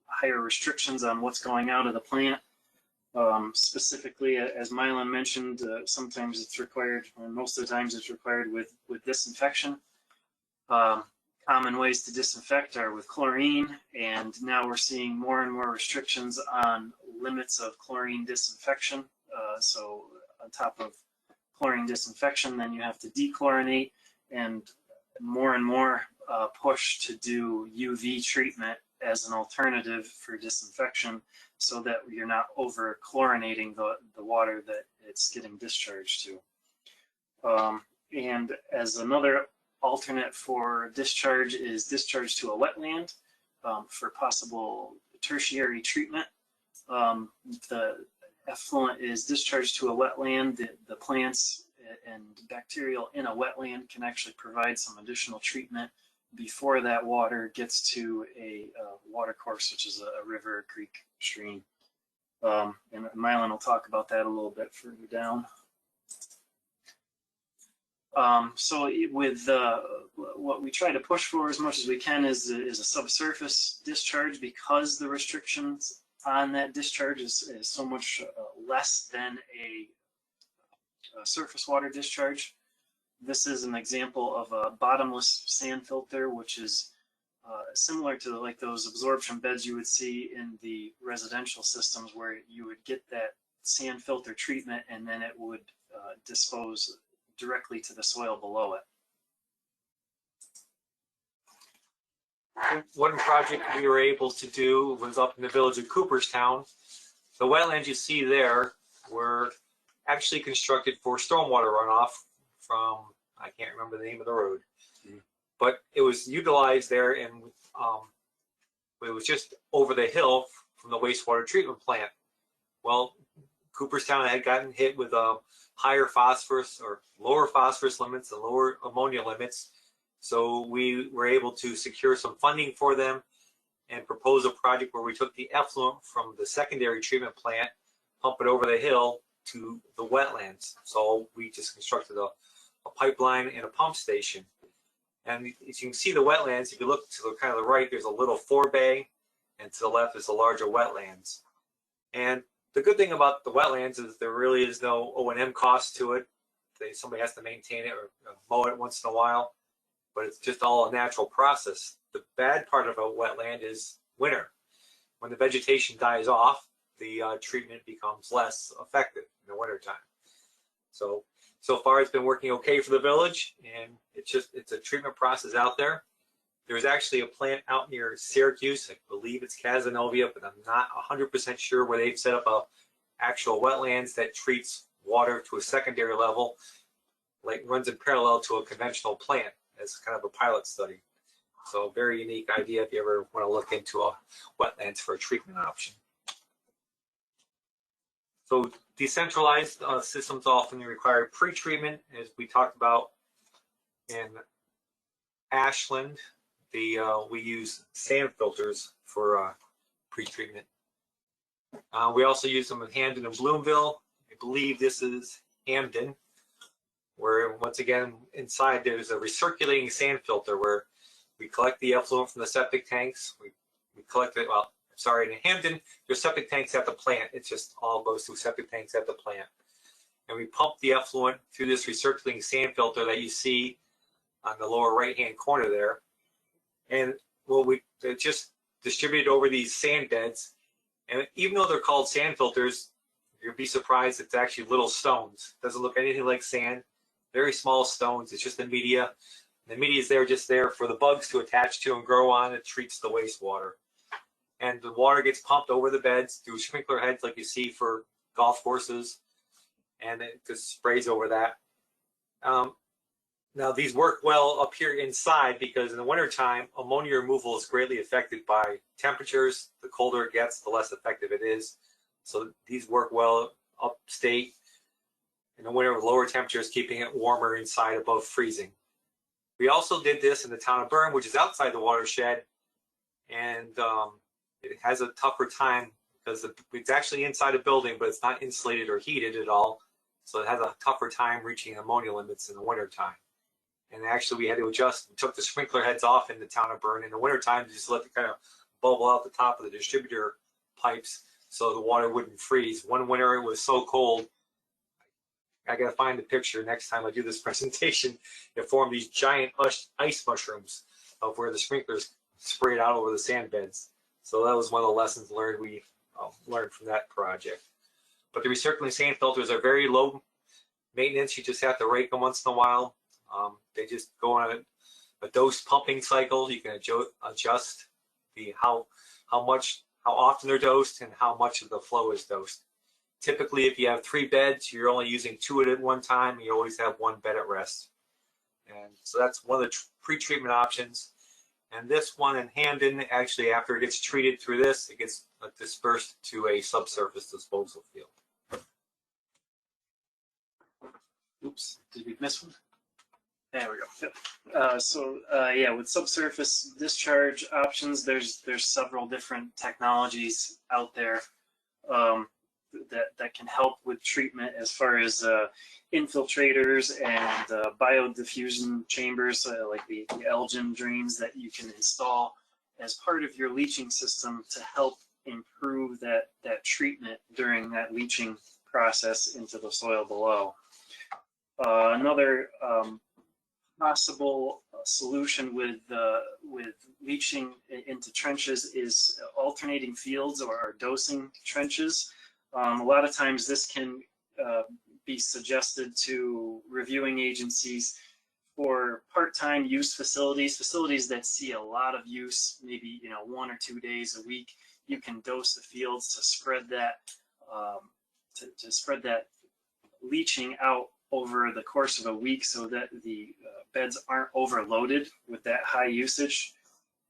higher restrictions on what's going out of the plant. Specifically, as Mylan mentioned, sometimes it's required, or most of the times it's required with disinfection. Common ways to disinfect are with chlorine, and now we're seeing more and more restrictions on limits of chlorine disinfection. So on top of chlorine disinfection, then you have to dechlorinate, and more push to do UV treatment as an alternative for disinfection, so that you're not over chlorinating the water that it's getting discharged to. And as another alternate for discharge is discharge to a wetland for possible tertiary treatment. The effluent is discharged to a wetland. The plants and bacterial in a wetland can actually provide some additional treatment before that water gets to a water course, which is a river, creek, stream. And Mylan will talk about that a little bit further down. So with what we try to push for as much as we can is a subsurface discharge, because the restrictions on that discharge is so much less than a surface water discharge. This is an example of a bottomless sand filter, which is similar to like those absorption beds you would see in the residential systems, where you would get that sand filter treatment and then it would dispose directly to the soil below it. One project we were able to do was up in the village of Cooperstown. The wetlands you see there were actually constructed for stormwater runoff from, I can't remember the name of the road, but it was utilized there, and it was just over the hill from the wastewater treatment plant. Well, Cooperstown had gotten hit with higher phosphorus or lower phosphorus limits and lower ammonia limits. So we were able to secure some funding for them and propose a project where we took the effluent from the secondary treatment plant, pump it over the hill to the wetlands. So we just constructed a pipeline and a pump station. And as you can see the wetlands, if you look to the kind of the right, there's a little forebay, and to the left is the larger wetlands. And the good thing about the wetlands is there really is no O&M cost to it. Somebody has to maintain it or mow it once in a while, but it's just all a natural process. The bad part of a wetland is winter. When the vegetation dies off, the treatment becomes less effective in the wintertime. So far it's been working okay for the village, and it's a treatment process out there. There's actually a plant out near Syracuse, I believe it's Cazenovia, but I'm not 100% sure, where they've set up a actual wetlands that treats water to a secondary level, like runs in parallel to a conventional plant as kind of a pilot study. So very unique idea if you ever want to look into a wetlands for a treatment option. So decentralized systems often require pre-treatment, as we talked about in Ashland. We use sand filters for pre-treatment. We also use them in Hamden and Bloomville. I believe this is Hamden, where once again inside there's a recirculating sand filter where we collect the effluent from the septic tanks. We collect it, well, sorry, in Hamden, there's septic tanks at the plant. It just all goes through septic tanks at the plant. And we pump the effluent through this recirculating sand filter that you see on the lower right-hand corner there. And well, we just distribute over these sand beds. And even though they're called sand filters, you'll be surprised it's actually little stones. It doesn't look anything like sand. Very small stones. It's just the media. The media is just there for the bugs to attach to and grow on. It treats the wastewater. And the water gets pumped over the beds through sprinkler heads like you see for golf courses. And it just sprays over that. Now these work well up here inside, because in the wintertime, ammonia removal is greatly affected by temperatures. The colder it gets, the less effective it is. So these work well upstate. In the winter with lower temperatures, keeping it warmer inside above freezing. We also did this in the town of Bern, which is outside the watershed. And it has a tougher time because it's actually inside a building, but it's not insulated or heated at all. So it has a tougher time reaching ammonia limits in the wintertime. And actually we had to adjust and took the sprinkler heads off in the town of Bern. In the wintertime, just let it kind of bubble out the top of the distributor pipes so the water wouldn't freeze. One winter it was so cold, I gotta find the picture next time I do this presentation. It formed these giant ice mushrooms of where the sprinklers sprayed out over the sand beds. So that was one of the lessons learned we learned from that project. But the recirculating sand filters are very low maintenance. You just have to rake them once in a while. They just go on a dose pumping cycle. You can adjust the how often they're dosed and how much of the flow is dosed. Typically, if you have 3 beds, you're only using 2 at one time. You always have 1 bed at rest. And so that's one of the pre-treatment options. And this one in Hamden, actually, after it gets treated through this, it gets dispersed to a subsurface disposal field. Oops, did we miss one? There we go. Yeah, with subsurface discharge options, there's several different technologies out there that can help with treatment, as far as infiltrators and biodiffusion chambers, like the Elgin drains that you can install as part of your leaching system to help improve that treatment during that leaching process into the soil below. Another possible solution with leaching into trenches is alternating fields or dosing trenches. A lot of times this can be suggested to reviewing agencies for part-time use facilities that see a lot of use, maybe 1 or 2 days a week. You can dose the fields to spread that to spread that leaching out over the course of a week, so that the beds aren't overloaded with that high usage.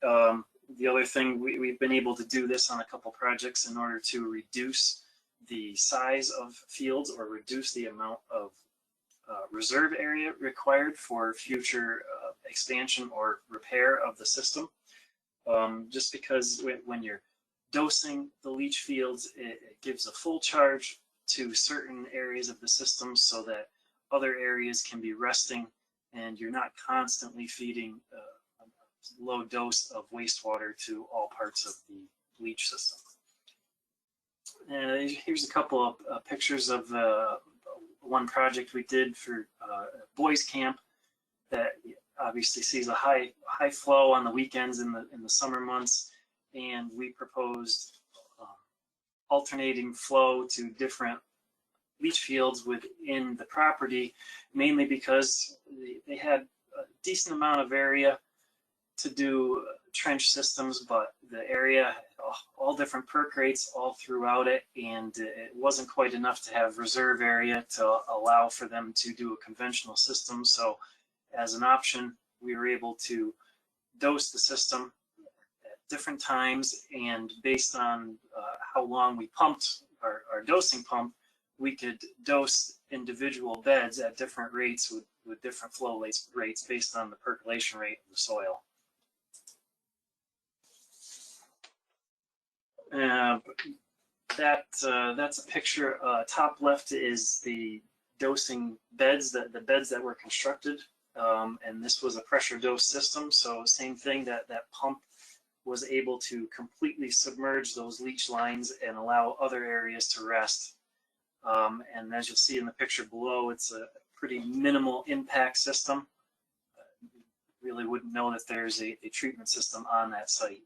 The other thing, we've been able to do this on a couple projects in order to reduce the size of fields or reduce the amount of reserve area required for future expansion or repair of the system. Just because when you're dosing the leach fields, it gives a full charge to certain areas of the system so that other areas can be resting, and you're not constantly feeding a low dose of wastewater to all parts of the leach system. Here's a couple of pictures of one project we did for boys camp that obviously sees a high flow on the weekends in the summer months, and we proposed alternating flow to different leach fields within the property, mainly because they had a decent amount of area to do trench systems, but the area had all different perk rates all throughout it, and it wasn't quite enough to have reserve area to allow for them to do a conventional system. So as an option, we were able to dose the system at different times, and based on how long we pumped our dosing pump, we could dose individual beds at different rates with different flow rates based on the percolation rate of the soil. That's a picture. Top left is the dosing beds, the beds that were constructed, and this was a pressure dose system. So same thing, that pump was able to completely submerge those leach lines and allow other areas to rest. And as you'll see in the picture below, it's a pretty minimal impact system. Really wouldn't know that there's a treatment system on that site.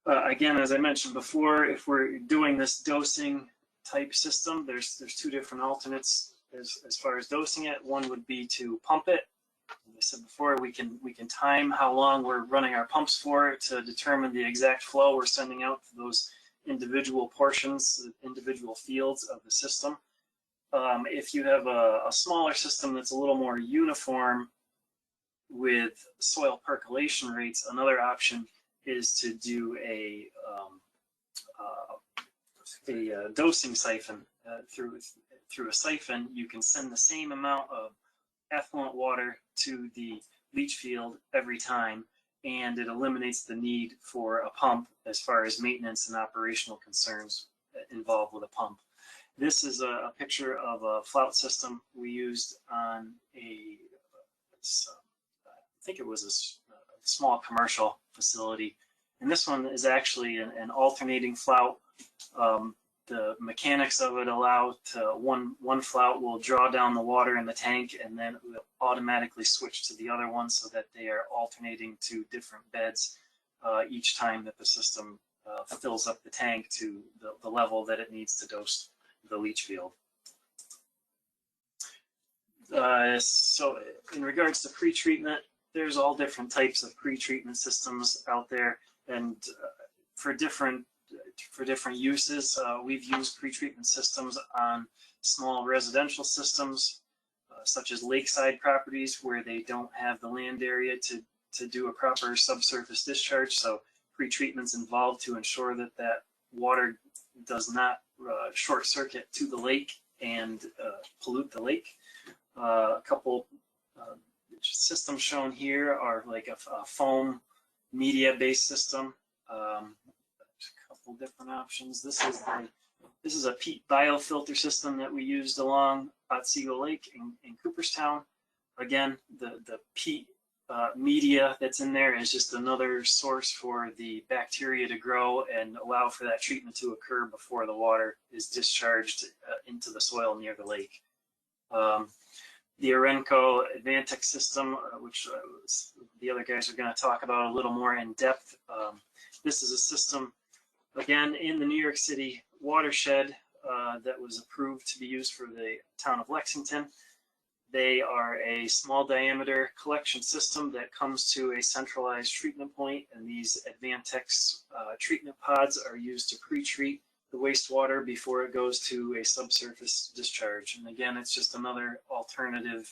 Again, as I mentioned before, if we're doing this dosing type system, there's 2 different alternates as far as dosing it. One would be to pump it. As I said before, we can time how long we're running our pumps for to determine the exact flow we're sending out to those individual portions, individual fields of the system. If you have a smaller system that's a little more uniform with soil percolation rates, another option is to do a dosing siphon. Through a siphon, you can send the same amount of effluent water to the leach field every time, and it eliminates the need for a pump as far as maintenance and operational concerns involved with a pump. This is a picture of a flout system we used on I think it was a small commercial facility. And this one is actually an alternating flout. The mechanics of it allow to one flout will draw down the water in the tank, and then it will automatically switch to the other one so that they are alternating to different beds each time that the system fills up the tank to the level that it needs to dose the leach field. So in regards to pre-treatment, there's all different types of pre-treatment systems out there, and for different uses, we've used pre-treatment systems on small residential systems, such as lakeside properties where they don't have the land area to do a proper subsurface discharge. So pre-treatment's involved to ensure that that water does not short circuit to the lake and pollute the lake. A couple systems shown here are like a foam media-based system. A couple different options. This is a peat biofilter system that we used along Otsego Lake in Cooperstown. Again, the peat media that's in there is just another source for the bacteria to grow and allow for that treatment to occur before the water is discharged into the soil near the lake. The Arenco Advantex system, which the other guys are going to talk about a little more in depth. This is a system, again, in the New York City watershed that was approved to be used for the town of Lexington. They are a small diameter collection system that comes to a centralized treatment point, and these Advantex treatment pods are used to pre-treat the wastewater before it goes to a subsurface discharge. And again, it's just another alternative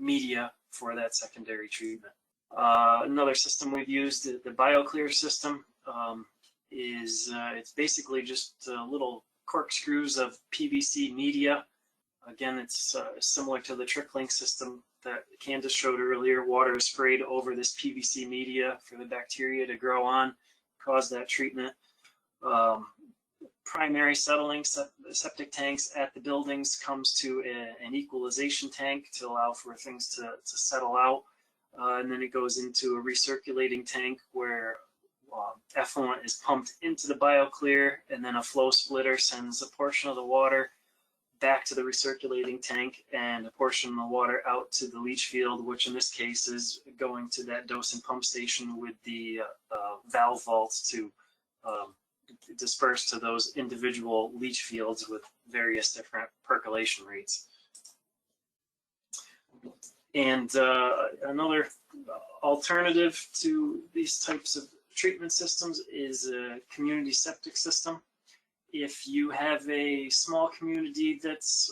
media for that secondary treatment. Another system we've used, the BioClear system, it's basically just little corkscrews of PVC media. Again, it's similar to the trickling system that Candace showed earlier. Water is sprayed over this PVC media for the bacteria to grow on, cause that treatment. Primary settling septic tanks at the buildings comes to an equalization tank to allow for things to settle out. And then it goes into a recirculating tank where effluent is pumped into the BioClear, and then a flow splitter sends a portion of the water back to the recirculating tank and a portion of the water out to the leach field, which in this case is going to that dose and pump station with the valve vaults to disperse to those individual leach fields with various different percolation rates. And another alternative to these types of treatment systems is a community septic system. If you have a small community that's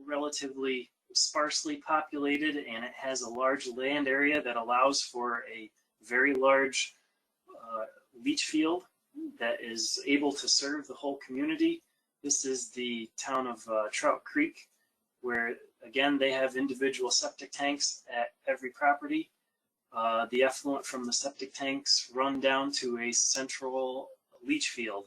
relatively sparsely populated and it has a large land area that allows for a very large leach field that is able to serve the whole community, this is the town of Trout Creek, where again they have individual septic tanks at every property. The effluent from the septic tanks run down to a central leach field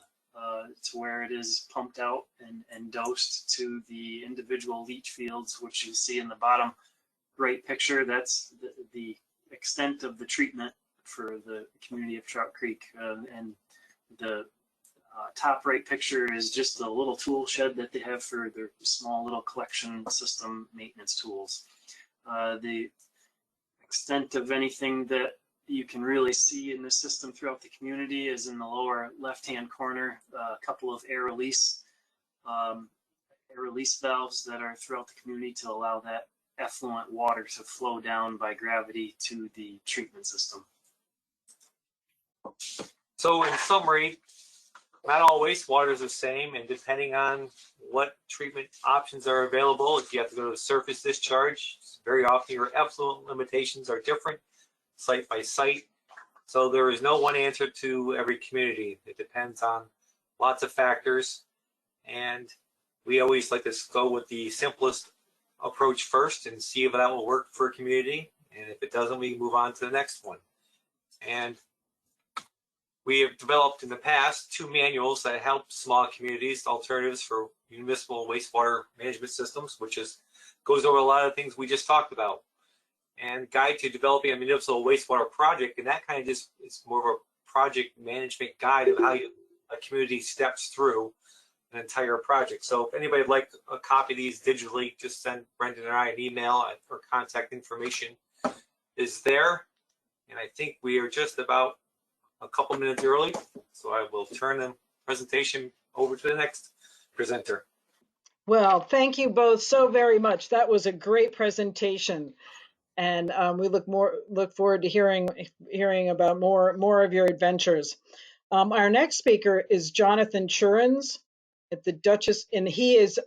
to where it is pumped out and dosed to the individual leach fields, which you see in the bottom right picture. That's the extent of the treatment for the community of Trout Creek. And the top right picture is just a little tool shed that they have for their small little collection system maintenance tools. The extent of anything that you can really see in the system throughout the community is in the lower left-hand corner, a couple of air release valves that are throughout the community to allow that effluent water to flow down by gravity to the treatment system. So in summary, not all wastewater is the same, and depending on what treatment options are available, if you have to go to surface discharge, very often your effluent limitations are different site by site. So there is no one answer to every community. It depends on lots of factors, and we always like to go with the simplest approach first and see if that will work for a community, and if it doesn't, we move on to the next one. And We have developed in the past 2 manuals that help small communities, alternatives for municipal wastewater management systems, which goes over a lot of things we just talked about. And guide to developing a municipal wastewater project, and that kind of just is more of a project management guide of how a community steps through an entire project. So if anybody would like a copy of these digitally, just send Brendan and I an email, or contact information is there. And I think we are just about a couple minutes early, so I will turn the presentation over to the next presenter. Well, thank you both so very much. That was a great presentation, and we look forward to hearing about more of your adventures. Our next speaker is Jonathan Churins at the Dutchess, and he is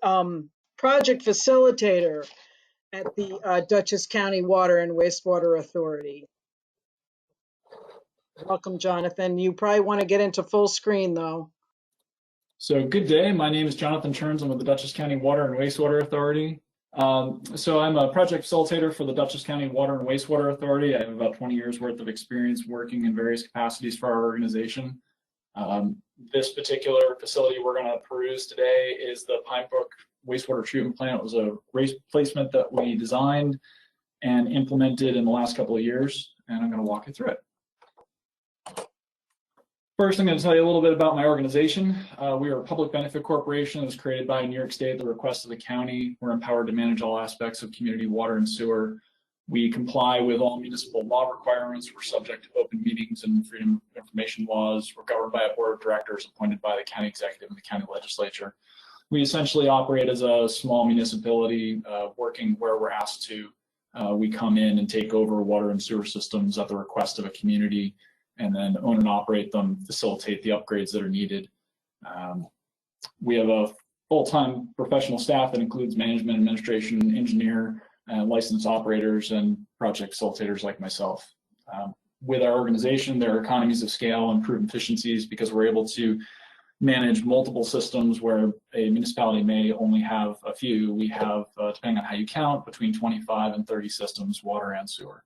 project facilitator at the Dutchess County Water and Wastewater Authority. Welcome, Jonathan. You probably want to get into full screen, though. So good day. My name is Jonathan Churins. I'm with the Dutchess County Water and Wastewater Authority. So I'm a project facilitator for the Dutchess County Water and Wastewater Authority. I have about 20 years worth of experience working in various capacities for our organization. This particular facility we're going to peruse today is the Pine Brook Wastewater Treatment Plant. It was a replacement that we designed and implemented in the last couple of years, and I'm going to walk you through it. First, I'm going to tell you a little bit about my organization. We are a public benefit corporation that was created by New York State at the request of the county. We're empowered to manage all aspects of community water and sewer. We comply with all municipal law requirements. We're subject to open meetings and freedom of information laws. We're governed by a board of directors appointed by the county executive and the county legislature. We essentially operate as a small municipality, working where we're asked to. We come in and take over water and sewer systems at the request of a community, and then own and operate them, facilitate the upgrades that are needed. We have a full-time professional staff that includes management, administration, engineer, licensed operators, and project facilitators like myself. With our organization, there are economies of scale and improved efficiencies because we're able to manage multiple systems where a municipality may only have a few. We have, depending on how you count, between 25 and 30 systems, water and sewer.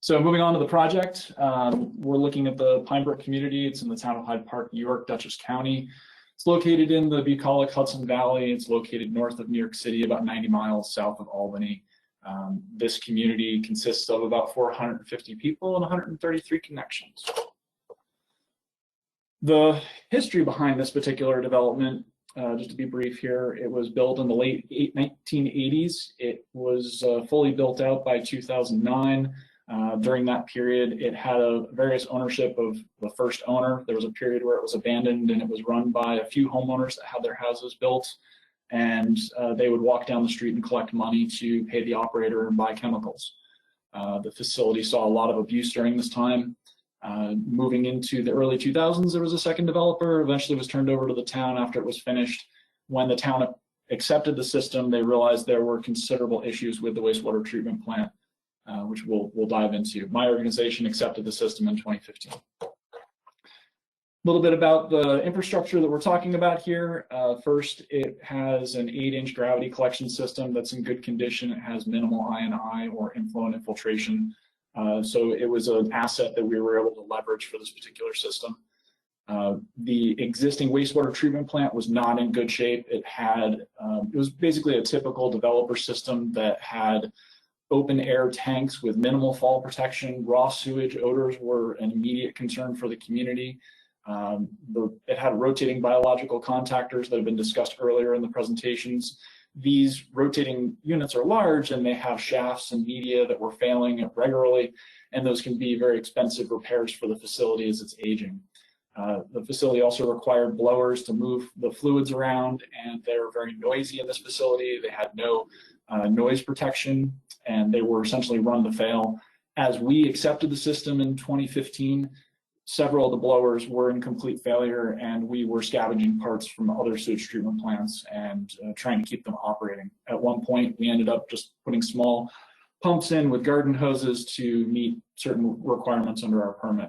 So moving on to the project, we're looking at the Pine Brook community. It's in the town of Hyde Park, New York, Dutchess County. It's located in the bucolic Hudson Valley. It's located north of New York City, about 90 miles south of Albany. This community consists of about 450 people and 133 connections. The history behind this particular development, just to be brief here, it was built in the late 1980s. It was fully built out by 2009. During that period, it had various ownership of the first owner. There was a period where it was abandoned and it was run by a few homeowners that had their houses built, and they would walk down the street and collect money to pay the operator and buy chemicals. The facility saw a lot of abuse during this time. Moving into the early 2000s, there was a second developer, eventually was turned over to the town after it was finished. When the town accepted the system, they realized there were considerable issues with the wastewater treatment plant, which we'll dive into. My organization accepted the system in 2015. A little bit about the infrastructure that we're talking about here. First, it has an 8-inch gravity collection system that's in good condition. It has minimal I&I or inflow infiltration. So it was an asset that we were able to leverage for this particular system. The existing wastewater treatment plant was not in good shape. It was basically a typical developer system that had open air tanks with minimal fall protection. Raw sewage odors were an immediate concern for the community. It had rotating biological contactors that have been discussed earlier in the presentations. These rotating units are large and they have shafts and media that were failing regularly, and those can be very expensive repairs for the facility as it's aging. The facility also required blowers to move the fluids around, and they were very noisy in this facility. They had no noise protection, and they were essentially run to fail. As we accepted the system in 2015, several of the blowers were in complete failure, and we were scavenging parts from other sewage treatment plants and trying to keep them operating. At one point, we ended up just putting small pumps in with garden hoses to meet certain requirements under our permit.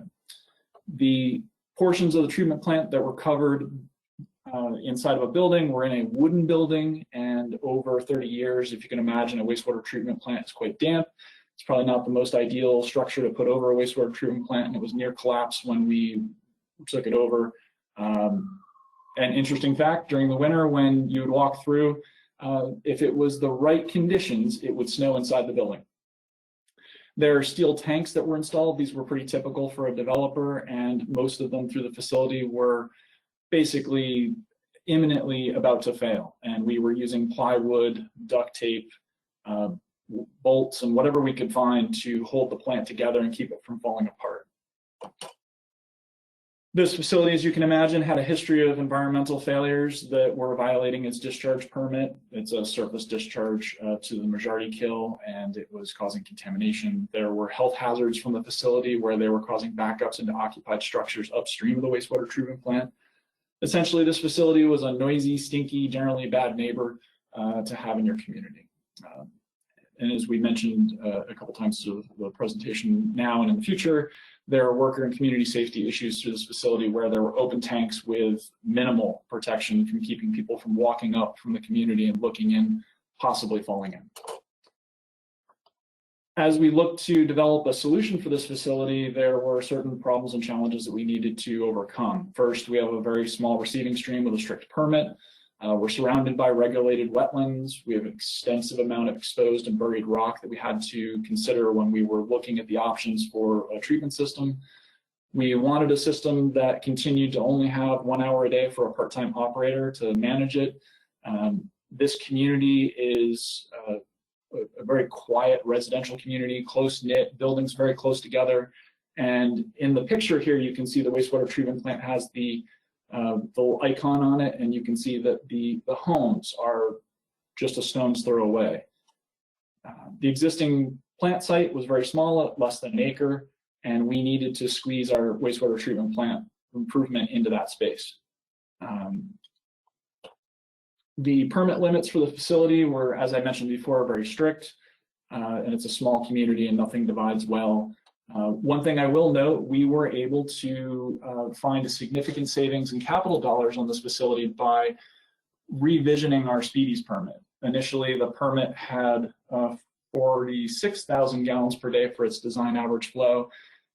The portions of the treatment plant that were covered inside of a building were in a wooden building, and over 30 years, if you can imagine, a wastewater treatment plant is quite damp. It's probably not the most ideal structure to put over a wastewater treatment plant, and it was near collapse when we took it over. An interesting fact, during the winter when you would walk through, if it was the right conditions, it would snow inside the building. There are steel tanks that were installed. These were pretty typical for a developer, and most of them through the facility were basically imminently about to fail. And we were using plywood, duct tape, bolts, and whatever we could find to hold the plant together and keep it from falling apart. This facility, as you can imagine, had a history of environmental failures that were violating its discharge permit. It's a surface discharge to the majority kill, and it was causing contamination. There were health hazards from the facility where they were causing backups into occupied structures upstream of the wastewater treatment plant. Essentially, this facility was a noisy, stinky, generally bad neighbor to have in your community. And as we mentioned a couple times through the presentation now and in the future, there are worker and community safety issues through this facility where there were open tanks with minimal protection from keeping people from walking up from the community and looking in, possibly falling in. As we looked to develop a solution for this facility, there were certain problems and challenges that we needed to overcome. First, we have a very small receiving stream with a strict permit. We're surrounded by regulated wetlands. We have an extensive amount of exposed and buried rock that we had to consider when we were looking at the options for a treatment system. We wanted a system that continued to only have 1 hour a day for a part-time operator to manage it. This community is a very quiet residential community, close-knit, buildings very close together. And in the picture here, you can see the wastewater treatment plant has the little icon on it, and you can see that the homes are just a stone's throw away. The existing plant site was very small, at less than an acre, and we needed to squeeze our wastewater treatment plant improvement into that space. The permit limits for the facility were, as I mentioned before, very strict, and it's a small community and nothing divides well. One thing I will note, we were able to find a significant savings in capital dollars on this facility by revisioning our speedies permit. Initially, the permit had 46,000 gallons per day for its design average flow,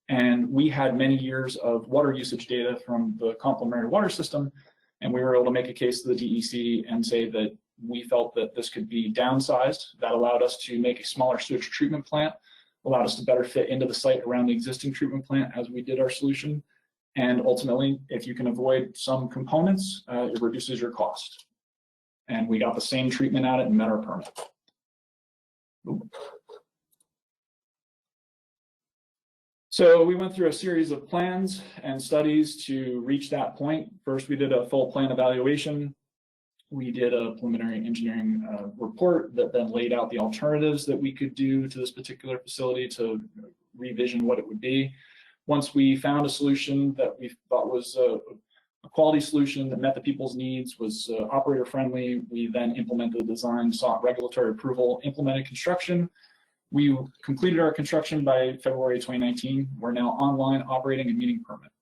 and we had many years of water usage data from the complementary water system, and we were able to make a case to the DEC and say that we felt that this could be downsized. That allowed us to make a smaller sewage treatment plant, allowed us to better fit into the site around the existing treatment plant as we did our solution. And ultimately, if you can avoid some components, it reduces your cost. And we got the same treatment at it and met our permit. So we went through a series of plans and studies to reach that point. First, we did a full plan evaluation. We did a preliminary engineering report that then laid out the alternatives that we could do to this particular facility to revision what it would be. Once we found a solution that we thought was a quality solution that met the people's needs, was operator friendly, we then implemented the design, sought regulatory approval, implemented construction. We completed our construction by February 2019. We're now online, operating, and meeting permit.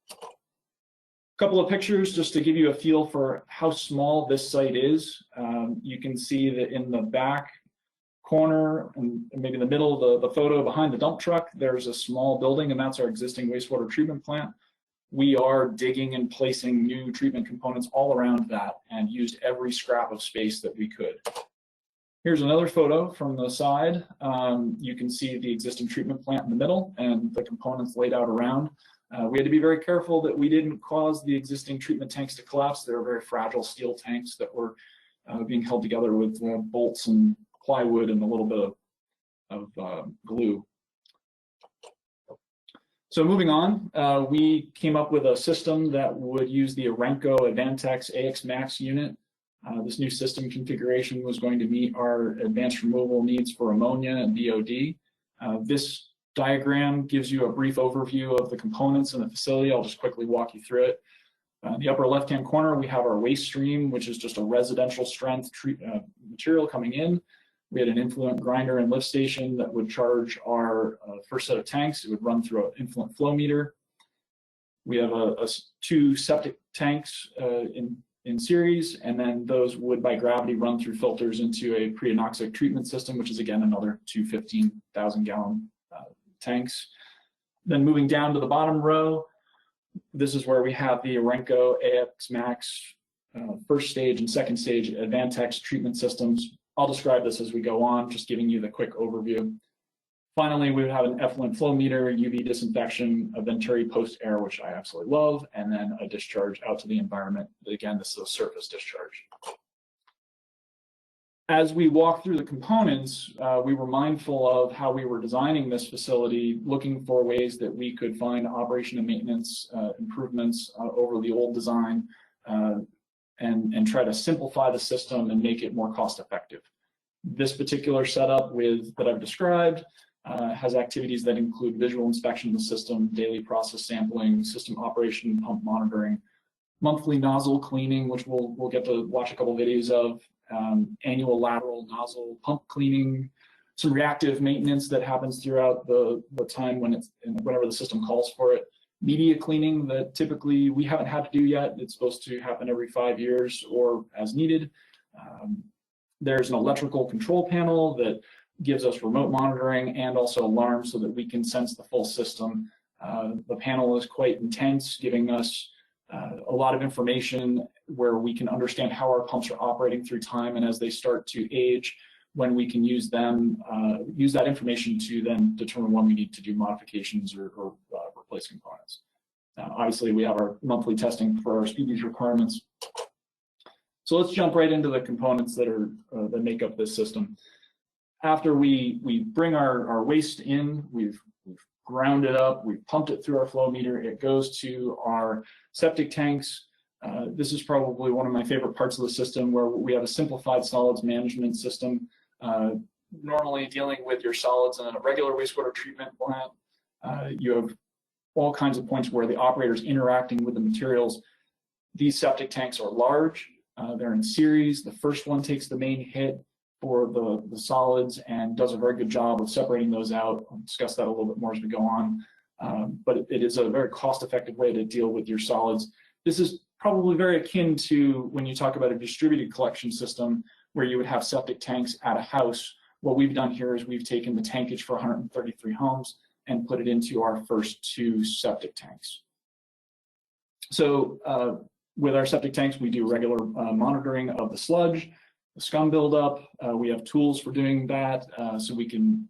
Couple of pictures just to give you a feel for how small this site is. You can see that in the back corner and maybe in the middle of the photo behind the dump truck, there's a small building, and that's our existing wastewater treatment plant. We are digging and placing new treatment components all around that and used every scrap of space that we could. Here's another photo from the side. You can see the existing treatment plant in the middle and the components laid out around. We had to be very careful that we didn't cause the existing treatment tanks to collapse. They were very fragile steel tanks that were being held together with bolts and plywood and a little bit of glue. So moving on, we came up with a system that would use the Arenco Advantex AX Max unit. This new system configuration was going to meet our advanced removal needs for ammonia and BOD. This diagram gives you a brief overview of the components in the facility. I'll just quickly walk you through it. In the upper left-hand corner, we have our waste stream, which is just a residential strength material coming in. We had an influent grinder and lift station that would charge our first set of tanks. It would run through an influent flow meter. We have two septic tanks in in series, and then those would by gravity run through filters into a pre-anoxic treatment system, which is again another two 15,000-gallon tanks. Then moving down to the bottom row, this is where we have the Orenco AX Max first stage and second stage Advantex treatment systems. I'll describe this as we go on, just giving you the quick overview. Finally, we would have an effluent flow meter, UV disinfection, a Venturi post air, which I absolutely love, and then a discharge out to the environment. Again, this is a surface discharge. As we walk through the components, we were mindful of how we were designing this facility, looking for ways that we could find operation and maintenance improvements over the old design, and try to simplify the system and make it more cost effective. This particular setup that I've described has activities that include visual inspection of the system, daily process sampling, system operation, pump monitoring, monthly nozzle cleaning, which we'll get to watch a couple videos of, annual lateral nozzle pump cleaning, some reactive maintenance that happens throughout the time whenever the system calls for it, media cleaning that typically we haven't had to do yet. It's supposed to happen every 5 years or as needed. There's an electrical control panel that gives us remote monitoring and also alarms so that we can sense the full system. The panel is quite intense, giving us a lot of information where we can understand how our pumps are operating through time, and as they start to age, when we can use that information to then determine when we need to do modifications or replace components. Obviously, we have our monthly testing for our species requirements. So let's jump right into the components that make up this system. After we bring our waste in, we've ground it up, we've pumped it through our flow meter, it goes to our septic tanks. This is probably one of my favorite parts of the system, where we have a simplified solids management system. Normally dealing with your solids in a regular wastewater treatment plant, you have all kinds of points where the operator's interacting with the materials. These septic tanks are large, they're in series. The first one takes the main hit for the solids and does a very good job of separating those out. I'll discuss that a little bit more as we go on. But it is a very cost-effective way to deal with your solids. This is probably very akin to when you talk about a distributed collection system where you would have septic tanks at a house. What we've done here is we've taken the tankage for 133 homes and put it into our first 2 septic tanks. So with our septic tanks, we do regular monitoring of the sludge, the scum buildup. We have tools for doing that, so we can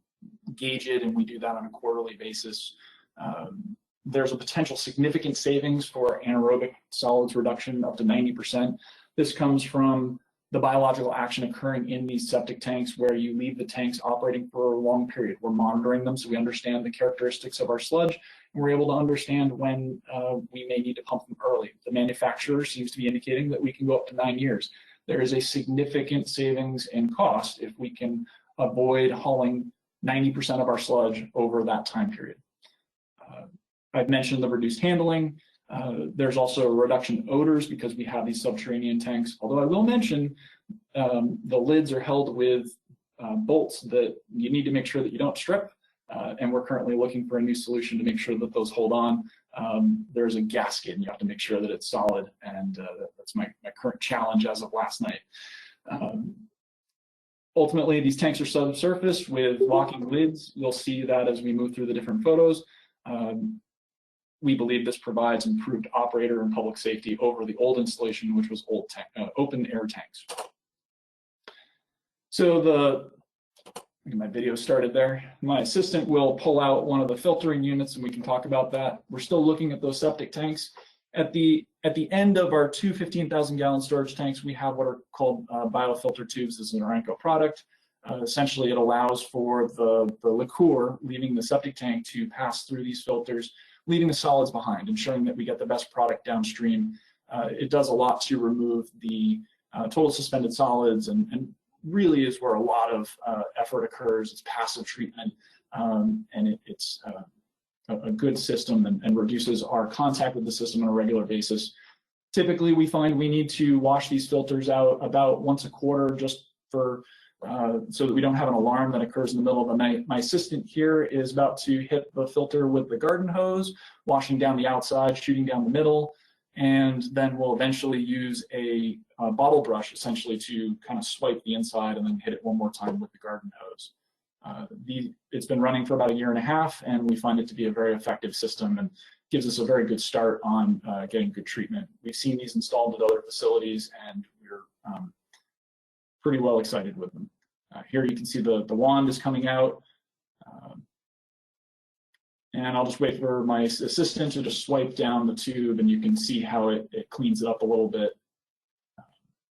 gauge it, and we do that on a quarterly basis. There's a potential significant savings for anaerobic solids reduction up to 90%. This comes from the biological action occurring in these septic tanks, where you leave the tanks operating for a long period. We're monitoring them so we understand the characteristics of our sludge, and we're able to understand when we may need to pump them early. The manufacturer seems to be indicating that we can go up to 9 years. There is a significant savings in cost if we can avoid hauling 90% of our sludge over that time period. I've mentioned the reduced handling. There's also a reduction in odors because we have these subterranean tanks. Although I will mention the lids are held with bolts that you need to make sure that you don't strip. And we're currently looking for a new solution to make sure that those hold on. There's a gasket, and you have to make sure that it's solid, and that's my current challenge as of last night. Ultimately, these tanks are subsurface with locking lids. You'll see that as we move through the different photos. We believe this provides improved operator and public safety over the old installation, which was open air tanks. So my video started there. My assistant will pull out one of the filtering units, and we can talk about that. We're still looking at those septic tanks. At the end of our 2 15,000-gallon storage tanks, we have what are called biofilter tubes. This is an Orenco product. Essentially, it allows for the liqueur leaving the septic tank to pass through these filters, leaving the solids behind, ensuring that we get the best product downstream. It does a lot to remove the total suspended solids, and really is where a lot of effort occurs. It's passive treatment, and it's a good system and reduces our contact with the system on a regular basis. Typically, we find we need to wash these filters out about once a quarter, just for so that we don't have an alarm that occurs in the middle of the night. My assistant here is about to hit the filter with the garden hose, washing down the outside, shooting down the middle, and then we'll eventually use a bottle brush essentially to kind of swipe the inside and then hit it one more time with the garden hose. It's been running for about 1.5 years, and we find it to be a very effective system and gives us a very good start on getting good treatment. We've seen these installed at other facilities, and we're pretty well excited with them. Here you can see the wand is coming out. And I'll just wait for my assistant to just swipe down the tube, and you can see how it cleans it up a little bit.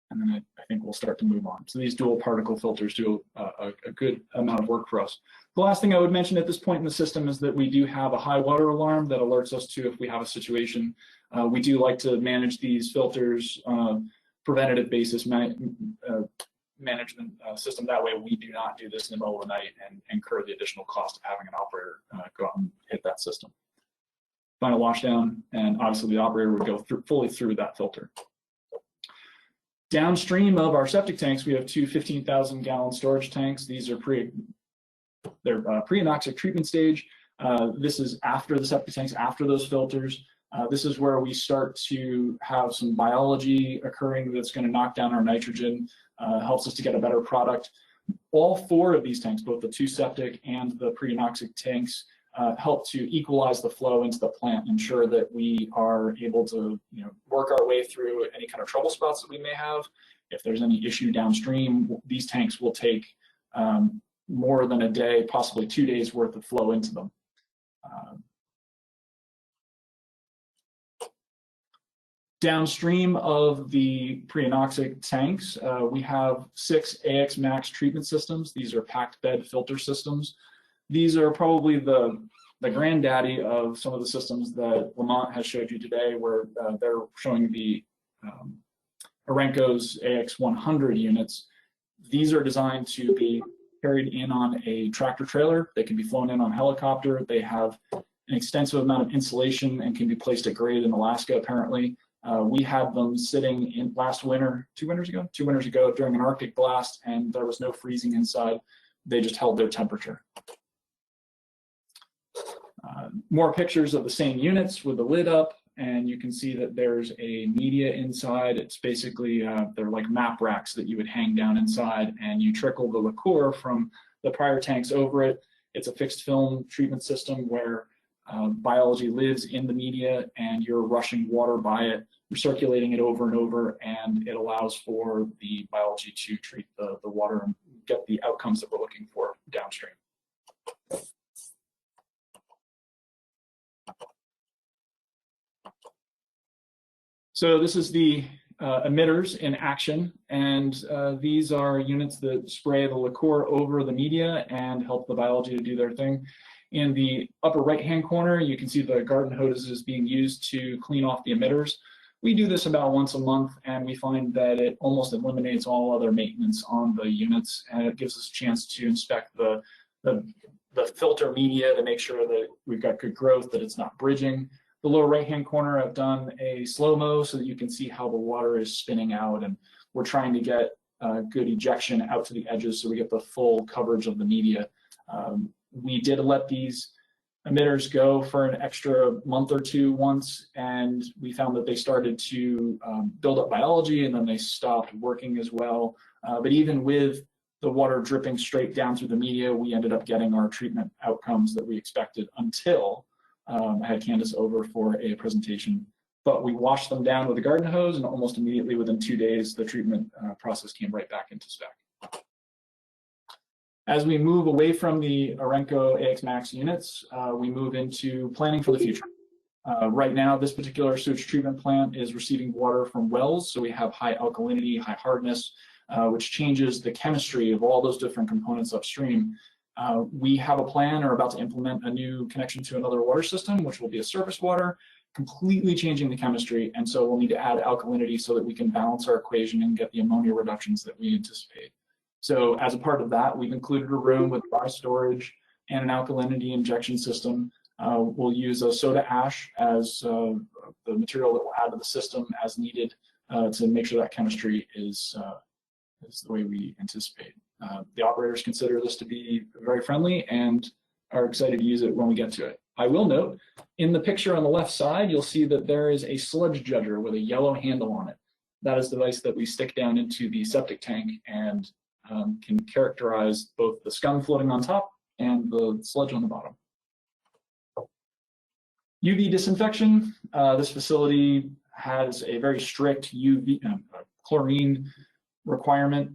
And then I think we'll start to move on. So these dual particle filters do a good amount of work for us. The last thing I would mention at this point in the system is that we do have a high water alarm that alerts us to if we have a situation. We do like to manage these filters on a preventative basis management system. That way we do not do this in the middle of the night and incur the additional cost of having an operator go out and hit that system. Final washdown, and obviously the operator would go fully through that filter. Downstream of our septic tanks, we have two 15,000 gallon storage tanks. These are pre-anoxic treatment stage. This is after the septic tanks, after those filters. This is where we start to have some biology occurring that's going to knock down our nitrogen, helps us to get a better product. All 4 of these tanks, both the 2 septic and the pre-anoxic tanks, help to equalize the flow into the plant, ensure that we are able to work our way through any kind of trouble spots that we may have. If there's any issue downstream, these tanks will take more than a day, possibly 2 days worth of flow into them. Downstream of the pre-anoxic tanks, we have 6 AX Max treatment systems. These are packed bed filter systems. These are probably the granddaddy of some of the systems that Lamont has showed you today, where they're showing the Arenco's AX100 units. These are designed to be carried in on a tractor trailer. They can be flown in on a helicopter. They have an extensive amount of insulation and can be placed at grade in Alaska, apparently. We had them sitting in last winter, 2 winters ago, during an Arctic blast, and there was no freezing inside. They just held their temperature. More pictures of the same units with the lid up, and you can see that there's a media inside. It's basically, they're like map racks that you would hang down inside, and you trickle the liqueur from the prior tanks over it. It's a fixed film treatment system where biology lives in the media, and you're rushing water by it, recirculating it over and over, and it allows for the biology to treat the water and get the outcomes that we're looking for downstream. So this is the emitters in action, and these are units that spray the liqueur over the media and help the biology to do their thing. In the upper right-hand corner, you can see the garden hoses being used to clean off the emitters. We do this about once a month, and we find that it almost eliminates all other maintenance on the units, and it gives us a chance to inspect the filter media to make sure that we've got good growth, that it's not bridging. The lower right-hand corner, I've done a slow-mo so that you can see how the water is spinning out, and we're trying to get good ejection out to the edges so we get the full coverage of the media. We did let these emitters go for an extra month or two once, and we found that they started to build up biology, and then they stopped working as well. But even with the water dripping straight down through the media, we ended up getting our treatment outcomes that we expected until I had Candace over for a presentation. But we washed them down with a garden hose, and almost immediately within 2 days, the treatment process came right back into spec. As we move away from the Arenco AX Max units, we move into planning for the future. Right now, this particular sewage treatment plant is receiving water from wells, so we have high alkalinity, high hardness, which changes the chemistry of all those different components upstream. We have a plan or about to implement a new connection to another water system, which will be a surface water, completely changing the chemistry, and so we'll need to add alkalinity so that we can balance our equation and get the ammonia reductions that we anticipate. So as a part of that, we've included a room with dry storage and an alkalinity injection system. We'll use a soda ash as the material that we'll add to the system as needed to make sure that chemistry is the way we anticipate. The operators consider this to be very friendly and are excited to use it when we get to it. I will note In the picture on the left side, you'll see that there is a sludge judger with a yellow handle on it. That is the device that we stick down into the septic tank and can characterize both the scum floating on top and the sludge on the bottom. UV disinfection. This facility has a very strict UV chlorine requirement.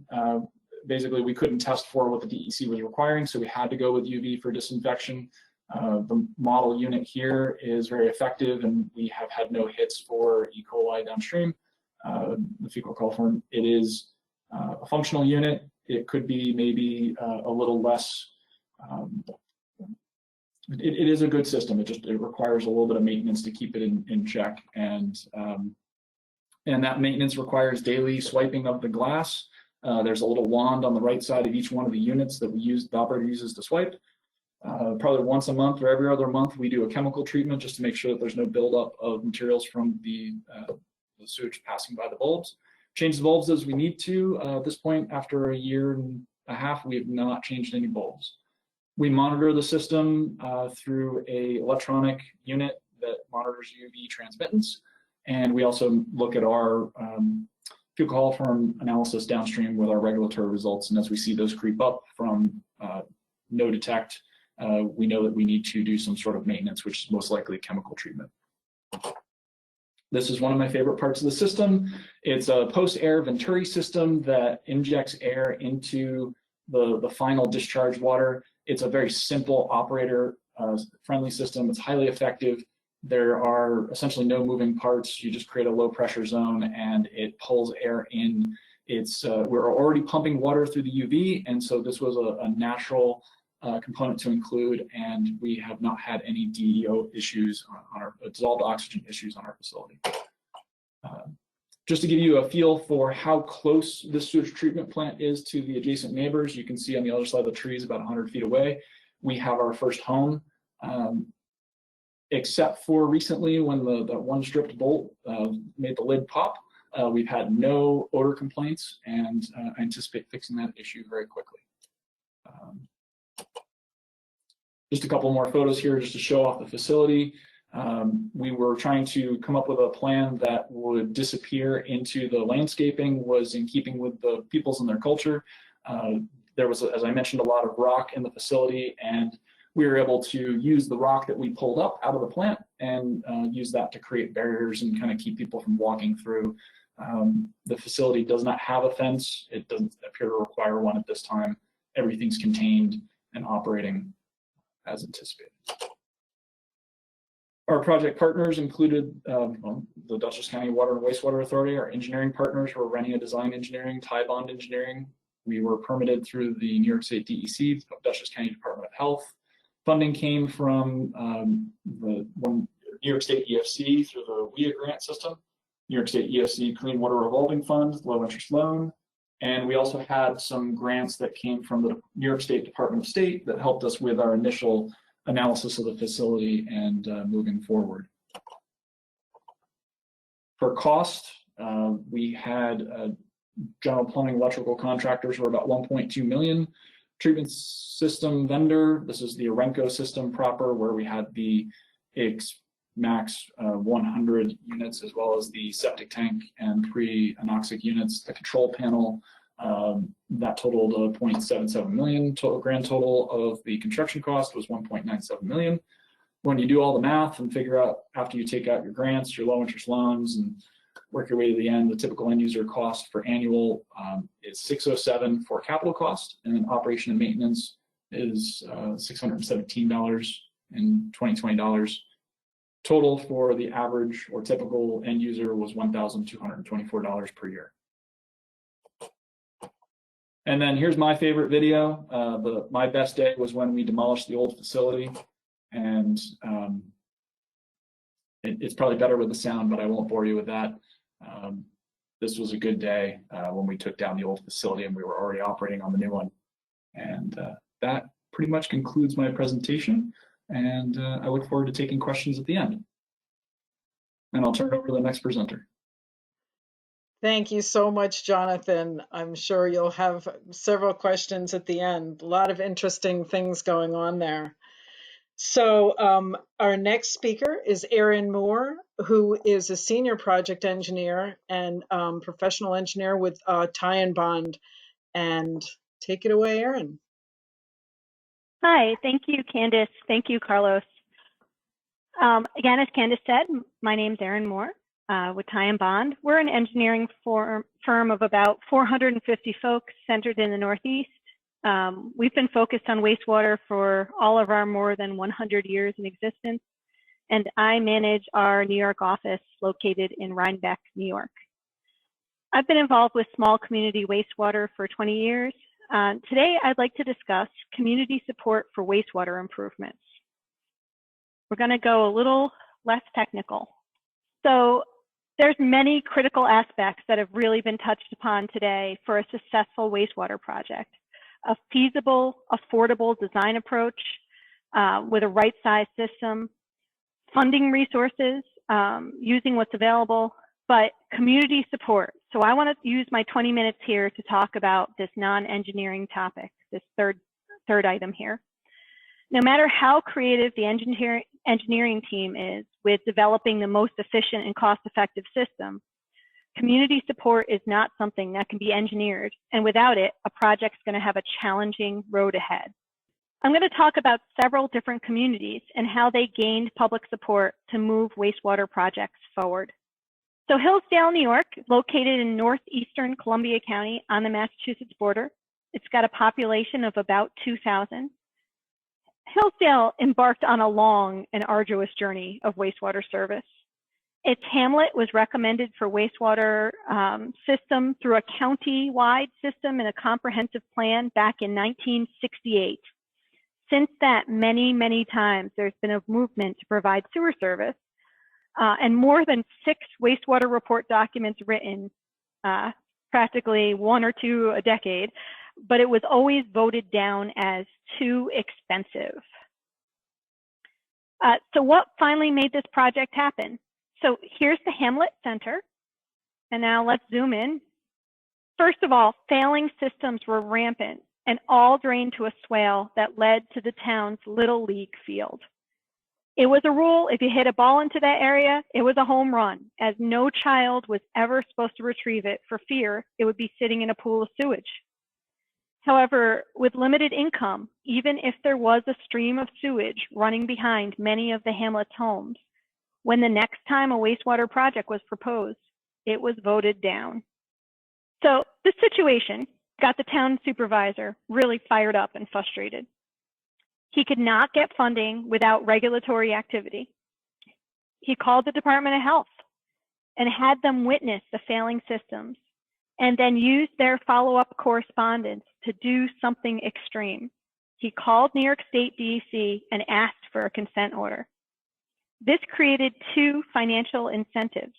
Basically, we couldn't test for what the DEC was requiring, so we had to go with UV for disinfection. The model unit here is very effective, and we have had no hits for E. coli downstream. The fecal coliform, it is a functional unit. It could be maybe a little less. It is a good system. It requires a little bit of maintenance to keep it in check, and that maintenance requires daily swiping of the glass. There's a little wand on the right side of each one of the units that the operator uses to swipe. Probably once a month or every other month, we do a chemical treatment just to make sure that there's no buildup of materials from the sewage passing by the bulbs. Change the bulbs as we need to. At this point, after a year and a half, we have not changed any bulbs. We monitor the system through an electronic unit that monitors UV transmittance, and we also look at our fecal coliform analysis downstream with our regulatory results. And as we see those creep up from no detect, we know that we need to do some sort of maintenance, which is most likely chemical treatment. This is one of my favorite parts of the system. It's a post-air Venturi system that injects air into the final discharge water. It's a very simple operator friendly system. It's highly effective. There are essentially no moving parts. You just create a low pressure zone and it pulls air in. We're already pumping water through the UV, and so this was a natural component to include, and we have not had any DEO issues on our dissolved oxygen issues on our facility. Just to give you a feel for how close this sewage treatment plant is to the adjacent neighbors, you can see on the other side of the trees, about 100 feet away, we have our first home. Except for recently when the one stripped bolt made the lid pop, we've had no odor complaints, and I anticipate fixing that issue very quickly. Just a couple more photos here just to show off the facility. We were trying to come up with a plan that would disappear into the landscaping, was in keeping with the peoples and their culture. There was, as I mentioned, a lot of rock in the facility, and we were able to use the rock that we pulled up out of the plant and use that to create barriers and kind of keep people from walking through. The facility does not have a fence. It doesn't appear to require one at this time. Everything's contained and operating as anticipated. Our project partners included the Dutchess County Water and Wastewater Authority. Our engineering partners were Renia Design Engineering, Ty Bond Engineering. We were permitted through the New York State DEC, Dutchess County Department of Health. Funding came from the New York State EFC through the WIA grant system, New York State EFC Clean Water Revolving Fund, low interest loan. And we also had some grants that came from the New York State Department of State that helped us with our initial analysis of the facility and moving forward. For cost, we had general plumbing electrical contractors were about 1.2 million. Treatment system vendor, this is the Orenco system proper, where we had the max 100 units, as well as the septic tank and 3 anoxic units. The control panel, that totaled 0.77 million. Grand total of the construction cost was 1.97 million. When you do all the math and figure out, after you take out your grants, your low interest loans, and work your way to the end, the typical end user cost for annual is 607 for capital cost, and then operation and maintenance is $617 and $20. Total for the average or typical end user was $1,224 per year. And then here's my favorite video. My best day was when we demolished the old facility, and it's probably better with the sound, but I won't bore you with that. This was a good day when we took down the old facility and we were already operating on the new one. And that pretty much concludes my presentation. And I look forward to taking questions at the end. And I'll turn it over to the next presenter. Thank you so much, Jonathan. I'm sure you'll have several questions at the end. A lot of interesting things going on there. So our next speaker is Erin Moore, who is a senior project engineer and professional engineer with Tie and Bond. And take it away, Erin. Hi, thank you, Candice. Thank you, Carlos. Again, as Candice said, my name's Erin Moore with Tie and Bond. We're an engineering firm of about 450 folks centered in the Northeast. We've been focused on wastewater for all of our more than 100 years in existence, and I manage our New York office located in Rhinebeck, New York. I've been involved with small community wastewater for 20 years. Today, I'd like to discuss community support for wastewater improvements. We're going to go a little less technical. So there's many critical aspects that have really been touched upon today for a successful wastewater project. A feasible, affordable design approach with a right-sized system, funding resources, using what's available, but community support. So I want to use my 20 minutes here to talk about this non-engineering topic, this third item here. No matter how creative the engineering team is with developing the most efficient and cost-effective system, community support is not something that can be engineered, and without it, a project's going to have a challenging road ahead. I'm going to talk about several different communities and how they gained public support to move wastewater projects forward. So Hillsdale, New York, located in northeastern Columbia County on the Massachusetts border. It's got a population of about 2,000. Hillsdale embarked on a long and arduous journey of wastewater service. Its hamlet was recommended for wastewater system through a county-wide system and a comprehensive plan back in 1968. Since that, many times there's been a movement to provide sewer service and more than 6 wastewater report documents written, practically 1 or 2 a decade, but it was always voted down as too expensive. So what finally made this project happen? So here's the Hamlet Center, and now let's zoom in. First of all, failing systems were rampant and all drained to a swale that led to the town's Little League field. It was a rule, if you hit a ball into that area, it was a home run, as no child was ever supposed to retrieve it for fear it would be sitting in a pool of sewage. However, with limited income, even if there was a stream of sewage running behind many of the hamlet's homes, when the next time a wastewater project was proposed, it was voted down. So this situation got the town supervisor really fired up and frustrated. He could not get funding without regulatory activity. He called the Department of Health and had them witness the failing systems and then used their follow-up correspondence to do something extreme. He called New York State DEC and asked for a consent order. This created 2 financial incentives.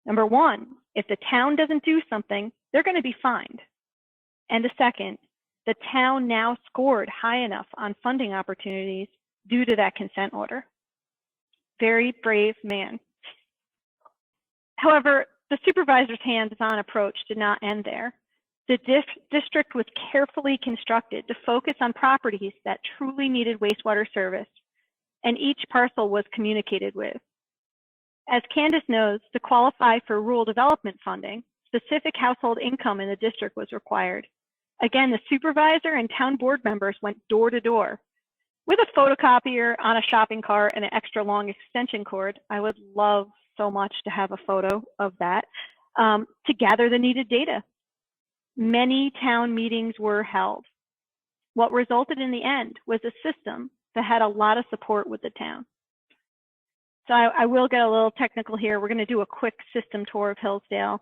Number 1, if the town doesn't do something, they're going to be fined. And the second, the town now scored high enough on funding opportunities due to that consent order. Very brave man. However, the supervisor's hands-on approach did not end there. The district was carefully constructed to focus on properties that truly needed wastewater service, and each parcel was communicated with. As Candice knows, to qualify for rural development funding, specific household income in the district was required. Again, the supervisor and town board members went door to door with a photocopier on a shopping cart and an extra long extension cord. I would love so much to have a photo of that, to gather the needed data. Many town meetings were held. What resulted in the end was a system that had a lot of support with the town. So I will get a little technical here. We're going to do a quick system tour of Hillsdale.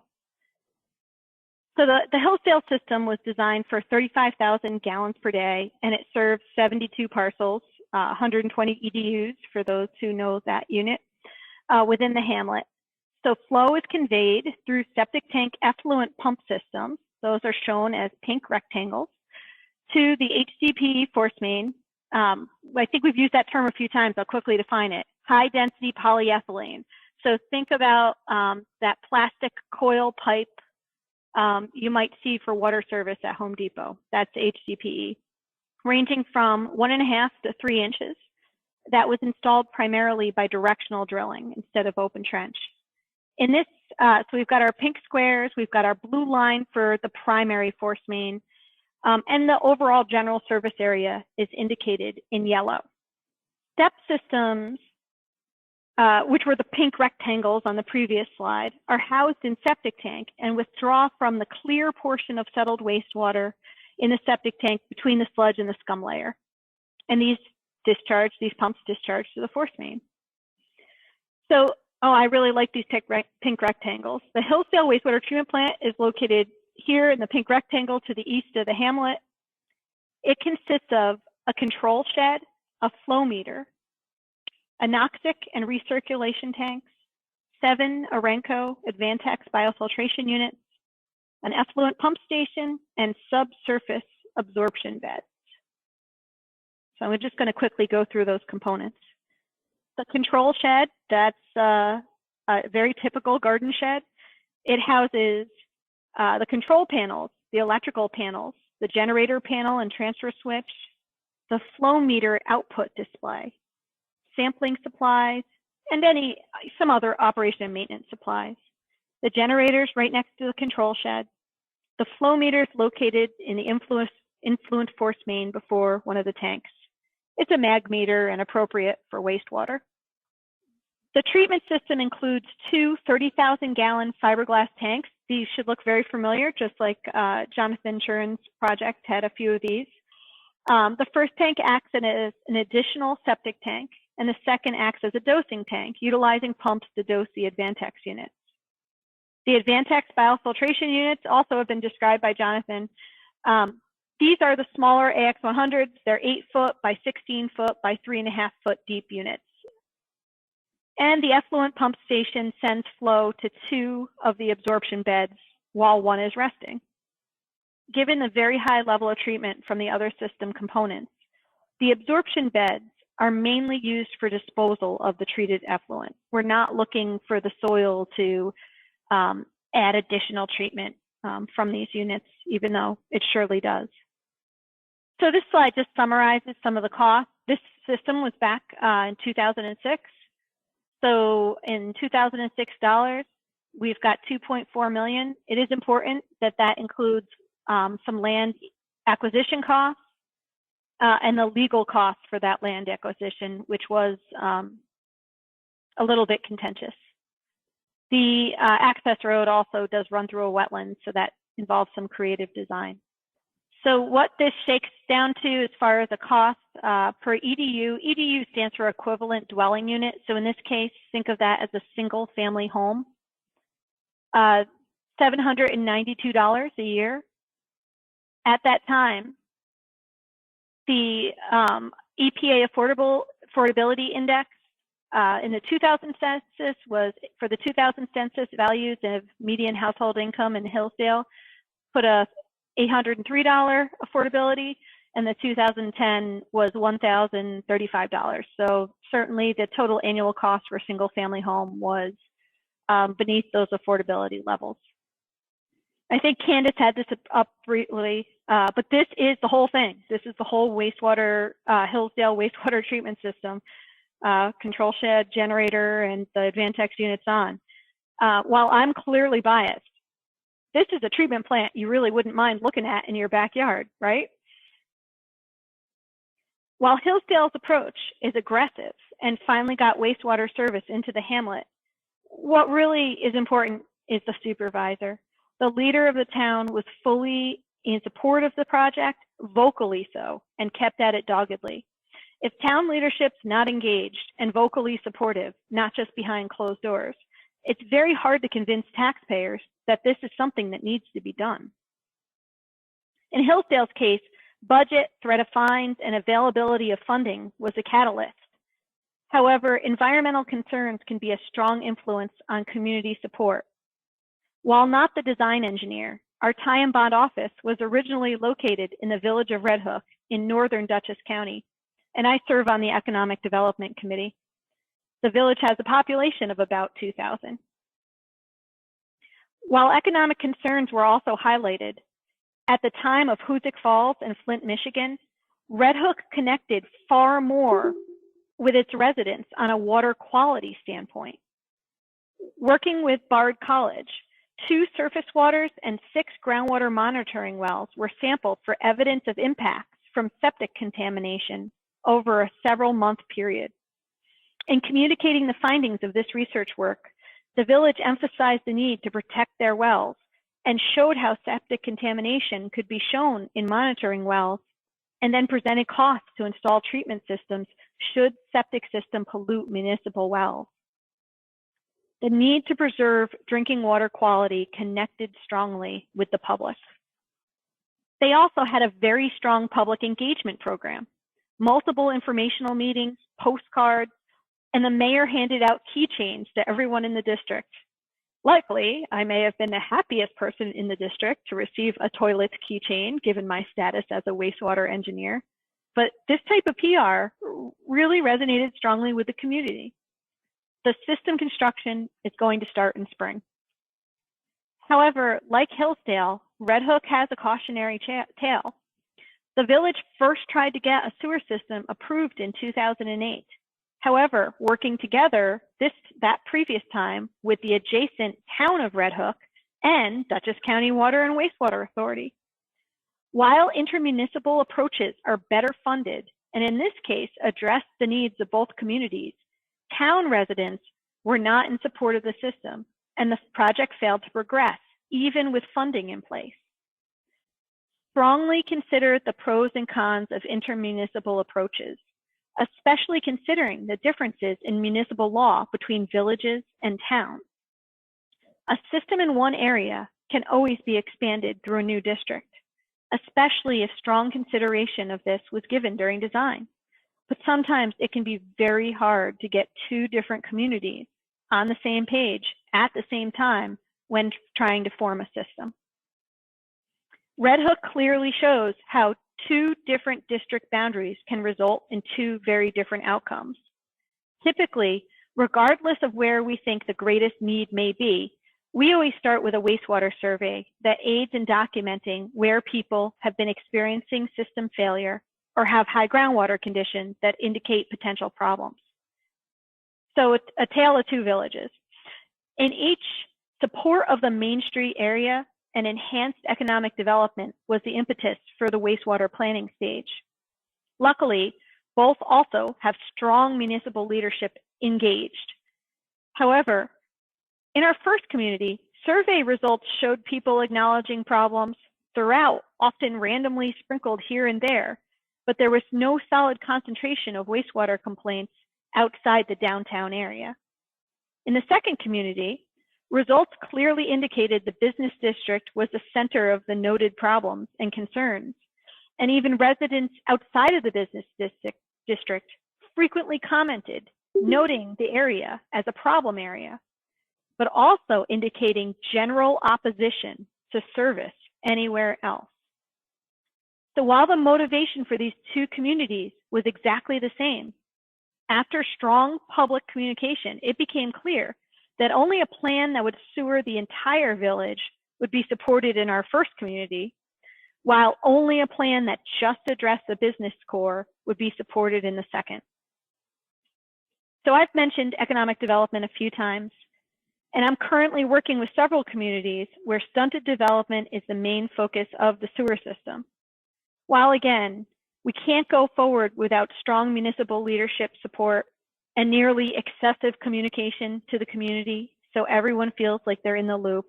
So the Hillsdale system was designed for 35,000 gallons per day, and it served 72 parcels, 120 EDUs for those who know that unit, within the hamlet. So flow is conveyed through septic tank effluent pump systems. Those are shown as pink rectangles, to the HDPE force main. I think we've used that term a few times. I'll quickly define it. High density polyethylene. So think about that plastic coil pipe you might see for water service at Home Depot. That's HDPE, ranging from 1.5 to 3 inches that was installed primarily by directional drilling instead of open trench. In this, so we've got our pink squares, we've got our blue line for the primary force main, and the overall general service area is indicated in yellow. Step systems, which were the pink rectangles on the previous slide, are housed in septic tank and withdraw from the clear portion of settled wastewater in the septic tank between the sludge and the scum layer. And these pumps discharge to the force main. So, I really like these pink rectangles. The Hillsdale Wastewater Treatment Plant is located here in the pink rectangle to the east of the hamlet. It consists of a control shed, a flow meter, anoxic and recirculation tanks, 7 Arenco Advantex biofiltration units, an effluent pump station, and subsurface absorption beds. So I'm just going to quickly go through those components. The control shed, that's a very typical garden shed. It houses the control panels, the electrical panels, the generator panel and transfer switch, the flow meter output display, sampling supplies, and some other operation and maintenance supplies. The generators right next to the control shed. The flow meters located in the influent force main before one of the tanks. It's a mag meter and appropriate for wastewater. The treatment system includes 2 30,000-gallon fiberglass tanks. These should look very familiar, just like Jonathan Churin's project had a few of these. The first tank acts as an additional septic tank, and the second acts as a dosing tank, utilizing pumps to dose the Advantex units. The Advantex biofiltration units also have been described by Jonathan. These are the smaller AX100s. They're 8-foot by 16-foot by 3.5-foot deep units. And the effluent pump station sends flow to 2 of the absorption beds while 1 is resting. Given the very high level of treatment from the other system components, the absorption beds are mainly used for disposal of the treated effluent. We're not looking for the soil to add additional treatment from these units, even though it surely does. So this slide just summarizes some of the costs. This system was back in 2006. So in 2006 dollars, we've got 2.4 million. It is important that that includes some land acquisition costs and the legal costs for that land acquisition, which was a little bit contentious. The access road also does run through a wetland, so that involves some creative design. So what this shakes down to as far as a cost per EDU, EDU stands for equivalent dwelling unit. So in this case, think of that as a single family home. $792 a year. At that time, the EPA Affordability Index in the 2000 census was, for the 2000 census, values of median household income in Hillsdale put a $803 affordability, and the 2010 was $1,035. So certainly the total annual cost for a single family home was beneath those affordability levels. I think Candace had this up briefly, but this is the whole thing. This is the whole wastewater, Hillsdale wastewater treatment system, control shed, generator, and the Advantex units on. While I'm clearly biased, this is a treatment plant you really wouldn't mind looking at in your backyard, right? While Hillsdale's approach is aggressive and finally got wastewater service into the hamlet, what really is important is the supervisor. The leader of the town was fully in support of the project, vocally so, and kept at it doggedly. If town leadership's not engaged and vocally supportive, not just behind closed doors, it's very hard to convince taxpayers that this is something that needs to be done. In Hillsdale's case, budget, threat of fines, and availability of funding was a catalyst. However, environmental concerns can be a strong influence on community support. While not the design engineer, our tie and bond office was originally located in the village of Red Hook in northern Dutchess County, and I serve on the Economic Development Committee. The village has a population of about 2,000. While economic concerns were also highlighted, at the time of Hoosick Falls and Flint, Michigan, Red Hook connected far more with its residents on a water quality standpoint. Working with Bard College, 2 surface waters and 6 groundwater monitoring wells were sampled for evidence of impacts from septic contamination over a several-month period. In communicating the findings of this research work, the village emphasized the need to protect their wells and showed how septic contamination could be shown in monitoring wells, and then presented costs to install treatment systems should septic system pollute municipal wells. The need to preserve drinking water quality connected strongly with the public. They also had a very strong public engagement program, multiple informational meetings, postcards, and the mayor handed out keychains to everyone in the district. Luckily, I may have been the happiest person in the district to receive a toilet keychain, given my status as a wastewater engineer. But this type of PR really resonated strongly with the community. The system construction is going to start in spring. However, like Hillsdale, Red Hook has a cautionary tale. The village first tried to get a sewer system approved in 2008. However, working together that previous time with the adjacent town of Red Hook and Dutchess County Water and Wastewater Authority. While intermunicipal approaches are better funded, and in this case address the needs of both communities, town residents were not in support of the system, and the project failed to progress, even with funding in place. Strongly consider the pros and cons of intermunicipal approaches, especially considering the differences in municipal law between villages and towns. A system in one area can always be expanded through a new district, especially if strong consideration of this was given during design. But sometimes it can be very hard to get 2 different communities on the same page at the same time when trying to form a system. Red Hook clearly shows how 2 different district boundaries can result in 2 very different outcomes. Typically, regardless of where we think the greatest need may be, we always start with a wastewater survey that aids in documenting where people have been experiencing system failure or have high groundwater conditions that indicate potential problems. So it's a tale of 2 villages. In each, support of the Main Street area and enhanced economic development was the impetus for the wastewater planning stage. Luckily, both also have strong municipal leadership engaged. However, in our first community, survey results showed people acknowledging problems throughout, often randomly sprinkled here and there, but there was no solid concentration of wastewater complaints outside the downtown area. In the second community, results clearly indicated the business district was the center of the noted problems and concerns, and even residents outside of the business district frequently commented, noting the area as a problem area, but also indicating general opposition to service anywhere else. So while the motivation for these 2 communities was exactly the same, after strong public communication, it became clear that only a plan that would sewer the entire village would be supported in our first community, while only a plan that just addressed the business core would be supported in the second. So I've mentioned economic development a few times, and I'm currently working with several communities where stunted development is the main focus of the sewer system. While again, we can't go forward without strong municipal leadership support and nearly excessive communication to the community so everyone feels like they're in the loop.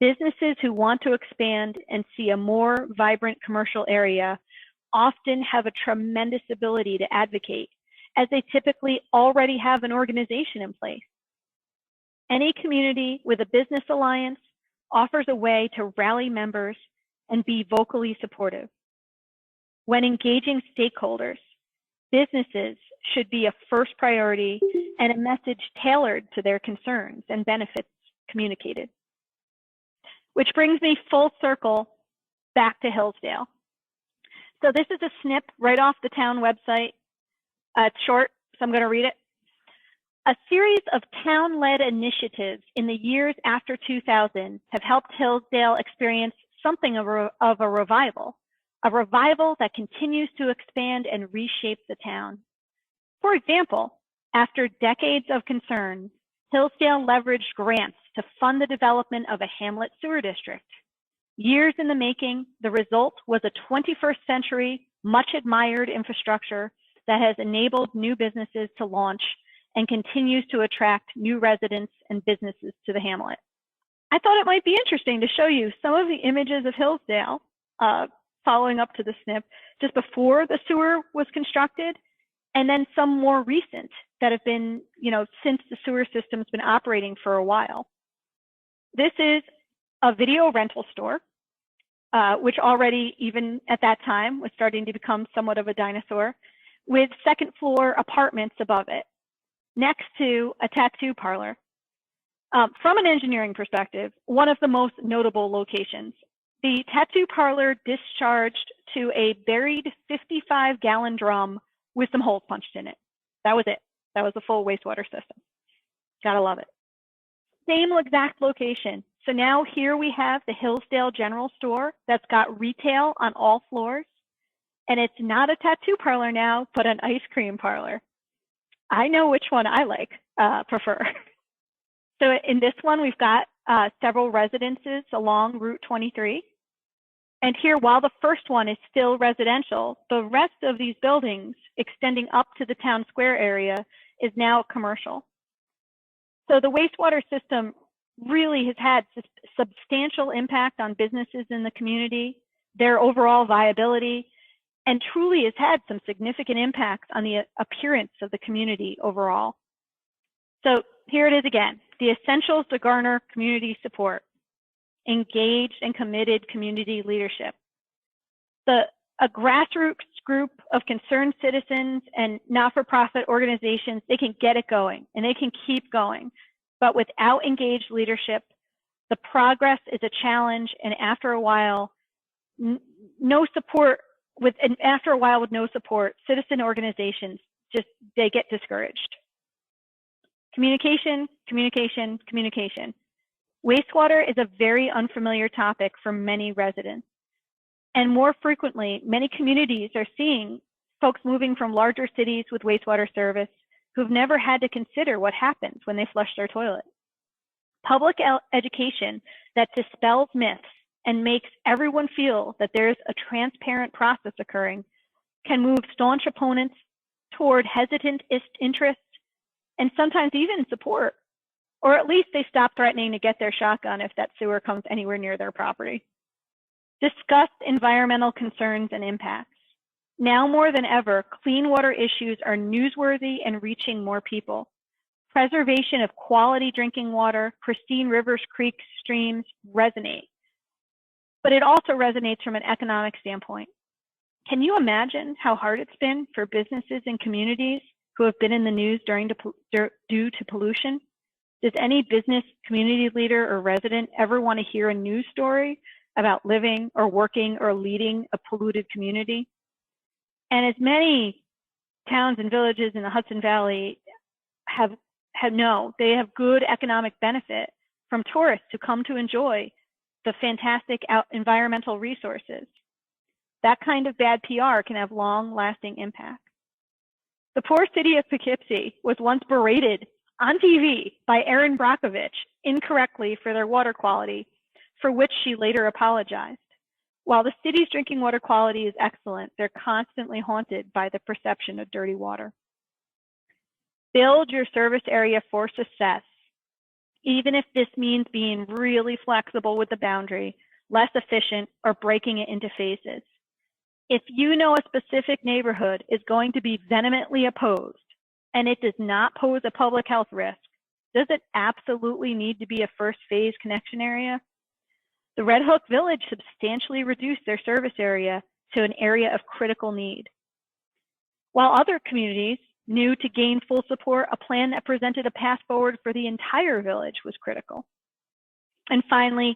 Businesses who want to expand and see a more vibrant commercial area often have a tremendous ability to advocate, as they typically already have an organization in place. Any community with a business alliance offers a way to rally members and be vocally supportive. When engaging stakeholders, businesses should be a first priority and a message tailored to their concerns and benefits communicated. Which brings me full circle back to Hillsdale. So this is a snip right off the town website. It's short, so I'm going to read it. A series of town-led initiatives in the years after 2000 have helped Hillsdale experience something of a revival that continues to expand and reshape the town. For example, after decades of concern, Hillsdale leveraged grants to fund the development of a hamlet sewer district. Years in the making, the result was a 21st century, much admired infrastructure that has enabled new businesses to launch and continues to attract new residents and businesses to the hamlet. I thought it might be interesting to show you some of the images of Hillsdale following up to the SNP just before the sewer was constructed, and then some more recent that have been, since the sewer system's been operating for a while. This is a video rental store, which already, even at that time, was starting to become somewhat of a dinosaur, with second floor apartments above it, next to a tattoo parlor. From an engineering perspective, one of the most notable locations. The tattoo parlor discharged to a buried 55-gallon drum with some holes punched in it. That was it. That was the full wastewater system. Gotta love it. Same exact location. So now here we have the Hillsdale General Store that's got retail on all floors. And it's not a tattoo parlor now, but an ice cream parlor. I know which one I prefer. So in this one, we've got several residences along Route 23. And here, while the first one is still residential, the rest of these buildings extending up to the town square area is now commercial. So the wastewater system really has had substantial impact on businesses in the community, their overall viability, and truly has had some significant impacts on the appearance of the community overall. So here it is again, the essentials to garner community support: engaged and committed community leadership. A grassroots group of concerned citizens and not-for-profit organizations, they can get it going and they can keep going. But without engaged leadership, the progress is a challenge, and after a while, with no support, citizen organizations they get discouraged. Communication, communication, communication. Wastewater is a very unfamiliar topic for many residents. And more frequently, many communities are seeing folks moving from larger cities with wastewater service who've never had to consider what happens when they flush their toilet. Public education that dispels myths and makes everyone feel that there's a transparent process occurring can move staunch opponents toward hesitant interest and sometimes even support, or at least they stop threatening to get their shotgun if that sewer comes anywhere near their property. Discuss environmental concerns and impacts. Now more than ever, clean water issues are newsworthy and reaching more people. Preservation of quality drinking water, pristine rivers, creeks, streams resonate. But it also resonates from an economic standpoint. Can you imagine how hard it's been for businesses and communities who have been in the news due to pollution? Does any business, community leader, or resident ever want to hear a news story about living or working or leading a polluted community? And as many towns and villages in the Hudson Valley they have good economic benefit from tourists who come to enjoy the fantastic environmental resources. That kind of bad PR can have long-lasting impact. The poor city of Poughkeepsie was once berated on TV by Erin Brockovich incorrectly for their water quality, for which she later apologized. While the city's drinking water quality is excellent, they're constantly haunted by the perception of dirty water. Build your service area for success, even if this means being really flexible with the boundary, less efficient, or breaking it into phases. If you know a specific neighborhood is going to be vehemently opposed and it does not pose a public health risk, does it absolutely need to be a first phase connection area? The Red Hook Village substantially reduced their service area to an area of critical need. While other communities knew to gain full support, a plan that presented a path forward for the entire village was critical. And finally,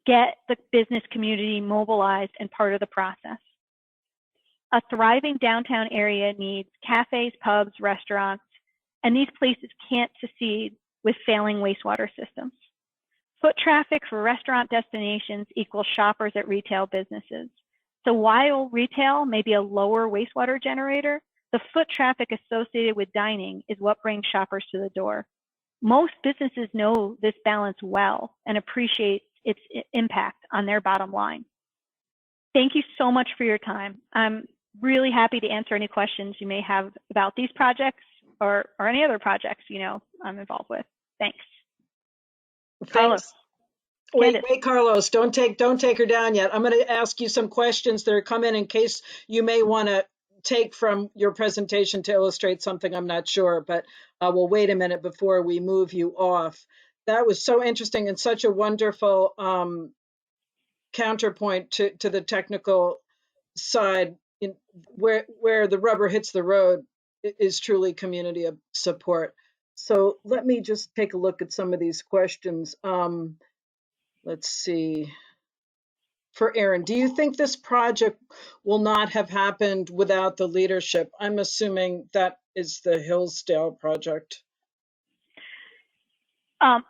get the business community mobilized and part of the process. A thriving downtown area needs cafes, pubs, restaurants, and these places can't succeed with failing wastewater systems. Foot traffic for restaurant destinations equals shoppers at retail businesses. So while retail may be a lower wastewater generator, The foot traffic associated with dining is what brings shoppers to the door. Most businesses know this balance well and appreciate its impact on their bottom line. Thank you so much for your time. I'm really happy to answer any questions you may have about these projects or any other projects I'm involved with. Thanks. Carlos. Thanks. Wait, Candace. Carlos, don't take her down yet. I'm going to ask you some questions that are coming in case you may want to take from your presentation to illustrate something. I'm not sure, but we'll wait a minute before we move you off. That was so interesting and such a wonderful counterpoint to the technical side, where the rubber hits the road is truly community support. So let me just take a look at some of these questions. Let's see. For Aaron, do you think this project will not have happened without the leadership? I'm assuming that is the Hillsdale project. The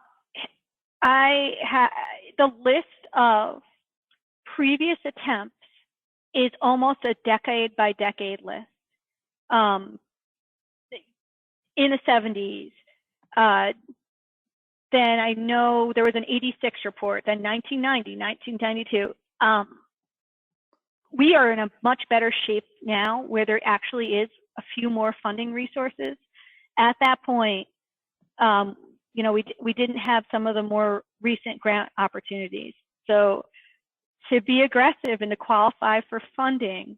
list of previous attempts is almost a decade by decade list. In the 70s, then I know there was an 86 report, then 1990, 1992. We are in a much better shape now where there actually is a few more funding resources. At that point, we didn't have some of the more recent grant opportunities. So to be aggressive and to qualify for funding,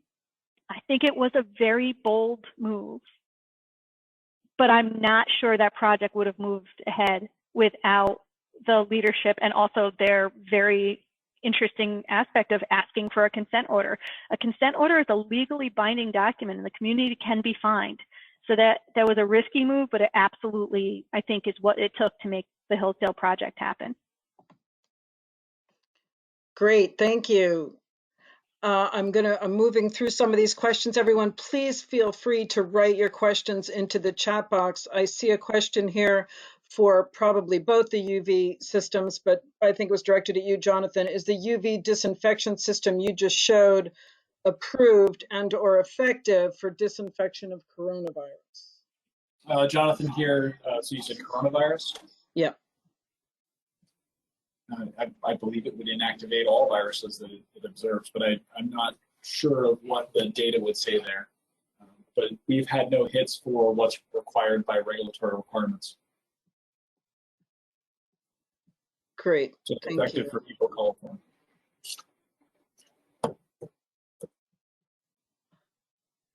I think it was a very bold move. But I'm not sure that project would have moved ahead without the leadership and also their very interesting aspect of asking for a consent order. A consent order is a legally binding document and the community can be fined. So that was a risky move, but it absolutely, I think, is what it took to make the Hillsdale project happen. Great, thank you. I'm moving through some of these questions. Everyone, please feel free to write your questions into the chat box. I see a question here for probably both the UV systems, but I think it was directed at you, Jonathan. Is the UV disinfection system you just showed approved and or effective for disinfection of coronavirus? Jonathan here, so you said coronavirus? Yeah. I believe it would inactivate all viruses that it observes, but I'm not sure of what the data would say there. But we've had no hits for what's required by regulatory requirements. Great. So it's Thank effective you. for people called for.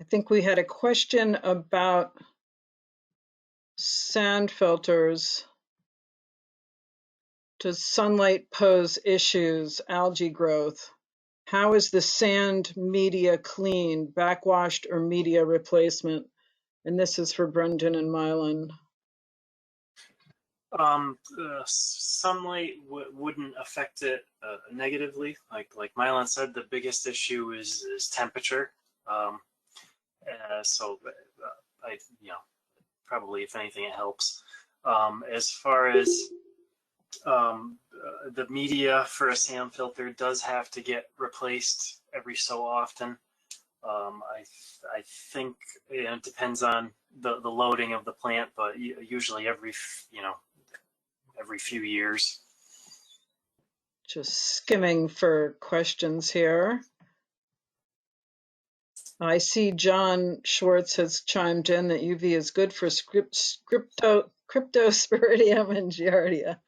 I think we had a question about sand filters. Does sunlight pose issues, algae growth? How is the sand media clean, backwashed or media replacement? And this is for Brendan and Mylan. Sunlight wouldn't affect it negatively. Like Mylan said, the biggest issue is temperature. So probably if anything, it helps. As far as the media for a sand filter does have to get replaced every so often. I think it depends on the loading of the plant, but usually every few years. Just skimming for questions here. I see John Schwartz has chimed in that UV is good for cryptosporidium and giardia.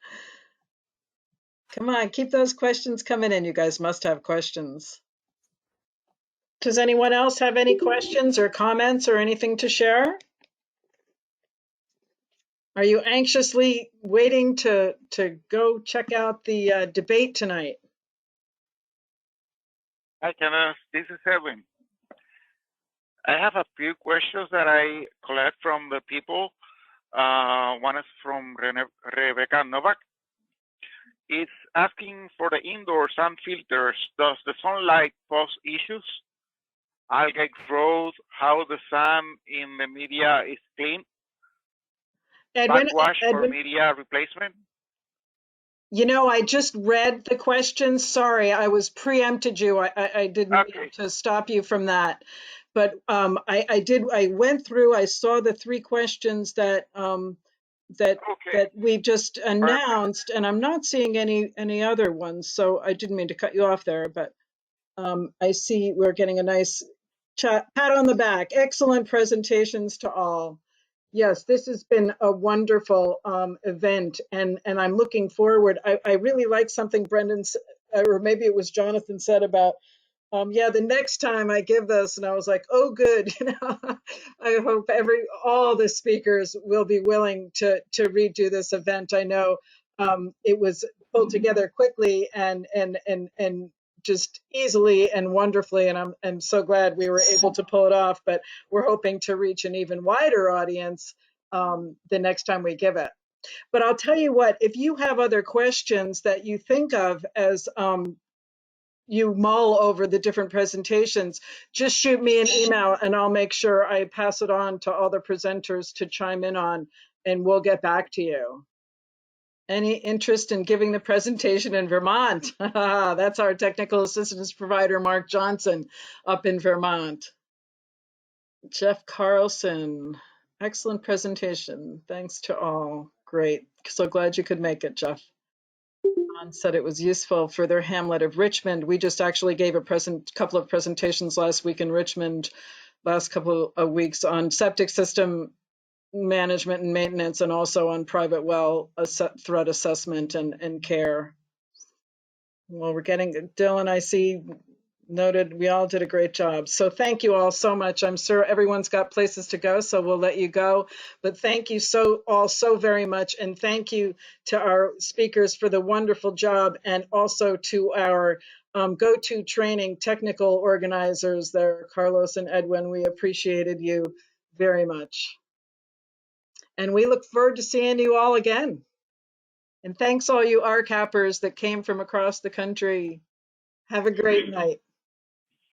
Come on, keep those questions coming in. You guys must have questions. Does anyone else have any questions or comments or anything to share? Are you anxiously waiting to go check out the debate tonight? Hi, Kenneth. This is Edwin. I have a few questions that I collect from the people. One is from Rebecca Novak. It's asking for the indoor sun filters. Does the sunlight pose issues? Algae growth, how the sun in the media is clean? Backwash or media replacement? You know, I just read the question. Sorry, I was preempted you. I didn't mean to stop you from that. but I went through, I saw the 3 questions that Okay, we just perfect. announced, and I'm not seeing any other ones. So I didn't mean to cut you off there, but I see we're getting a nice pat on the back. Excellent presentations to all. Yes, this has been a wonderful event, and I'm looking forward. I really like something Brendan, or maybe it was Jonathan, said about yeah, the next time I give this, and I was like, oh, good. I hope all the speakers will be willing to redo this event. I know it was pulled together quickly and just easily and wonderfully, and I'm so glad we were able to pull it off. But we're hoping to reach an even wider audience the next time we give it. But I'll tell you what, if you have other questions that you think of as you mull over the different presentations, just shoot me an email and I'll make sure I pass it on to all the presenters to chime in on, and we'll get back to you. Any interest in giving the presentation in Vermont? That's our technical assistance provider, Mark Johnson, up in Vermont. Jeff Carlson, excellent presentation. Thanks to all. Great. So glad you could make it, Jeff. Said it was useful for their hamlet of Richmond. We just actually gave a couple of presentations last week in Richmond, last couple of weeks, on septic system management and maintenance, and also on private well threat assessment and care. Well, we're getting, Dylan, I see, noted, we all did a great job. So thank you all so much. I'm sure everyone's got places to go, so we'll let you go. But thank you all so very much. And thank you to our speakers for the wonderful job, and also to our go-to training technical organizers there, Carlos and Edwin. We appreciated you very much. And we look forward to seeing you all again. And thanks all you RCAPers that came from across the country. Have a great night.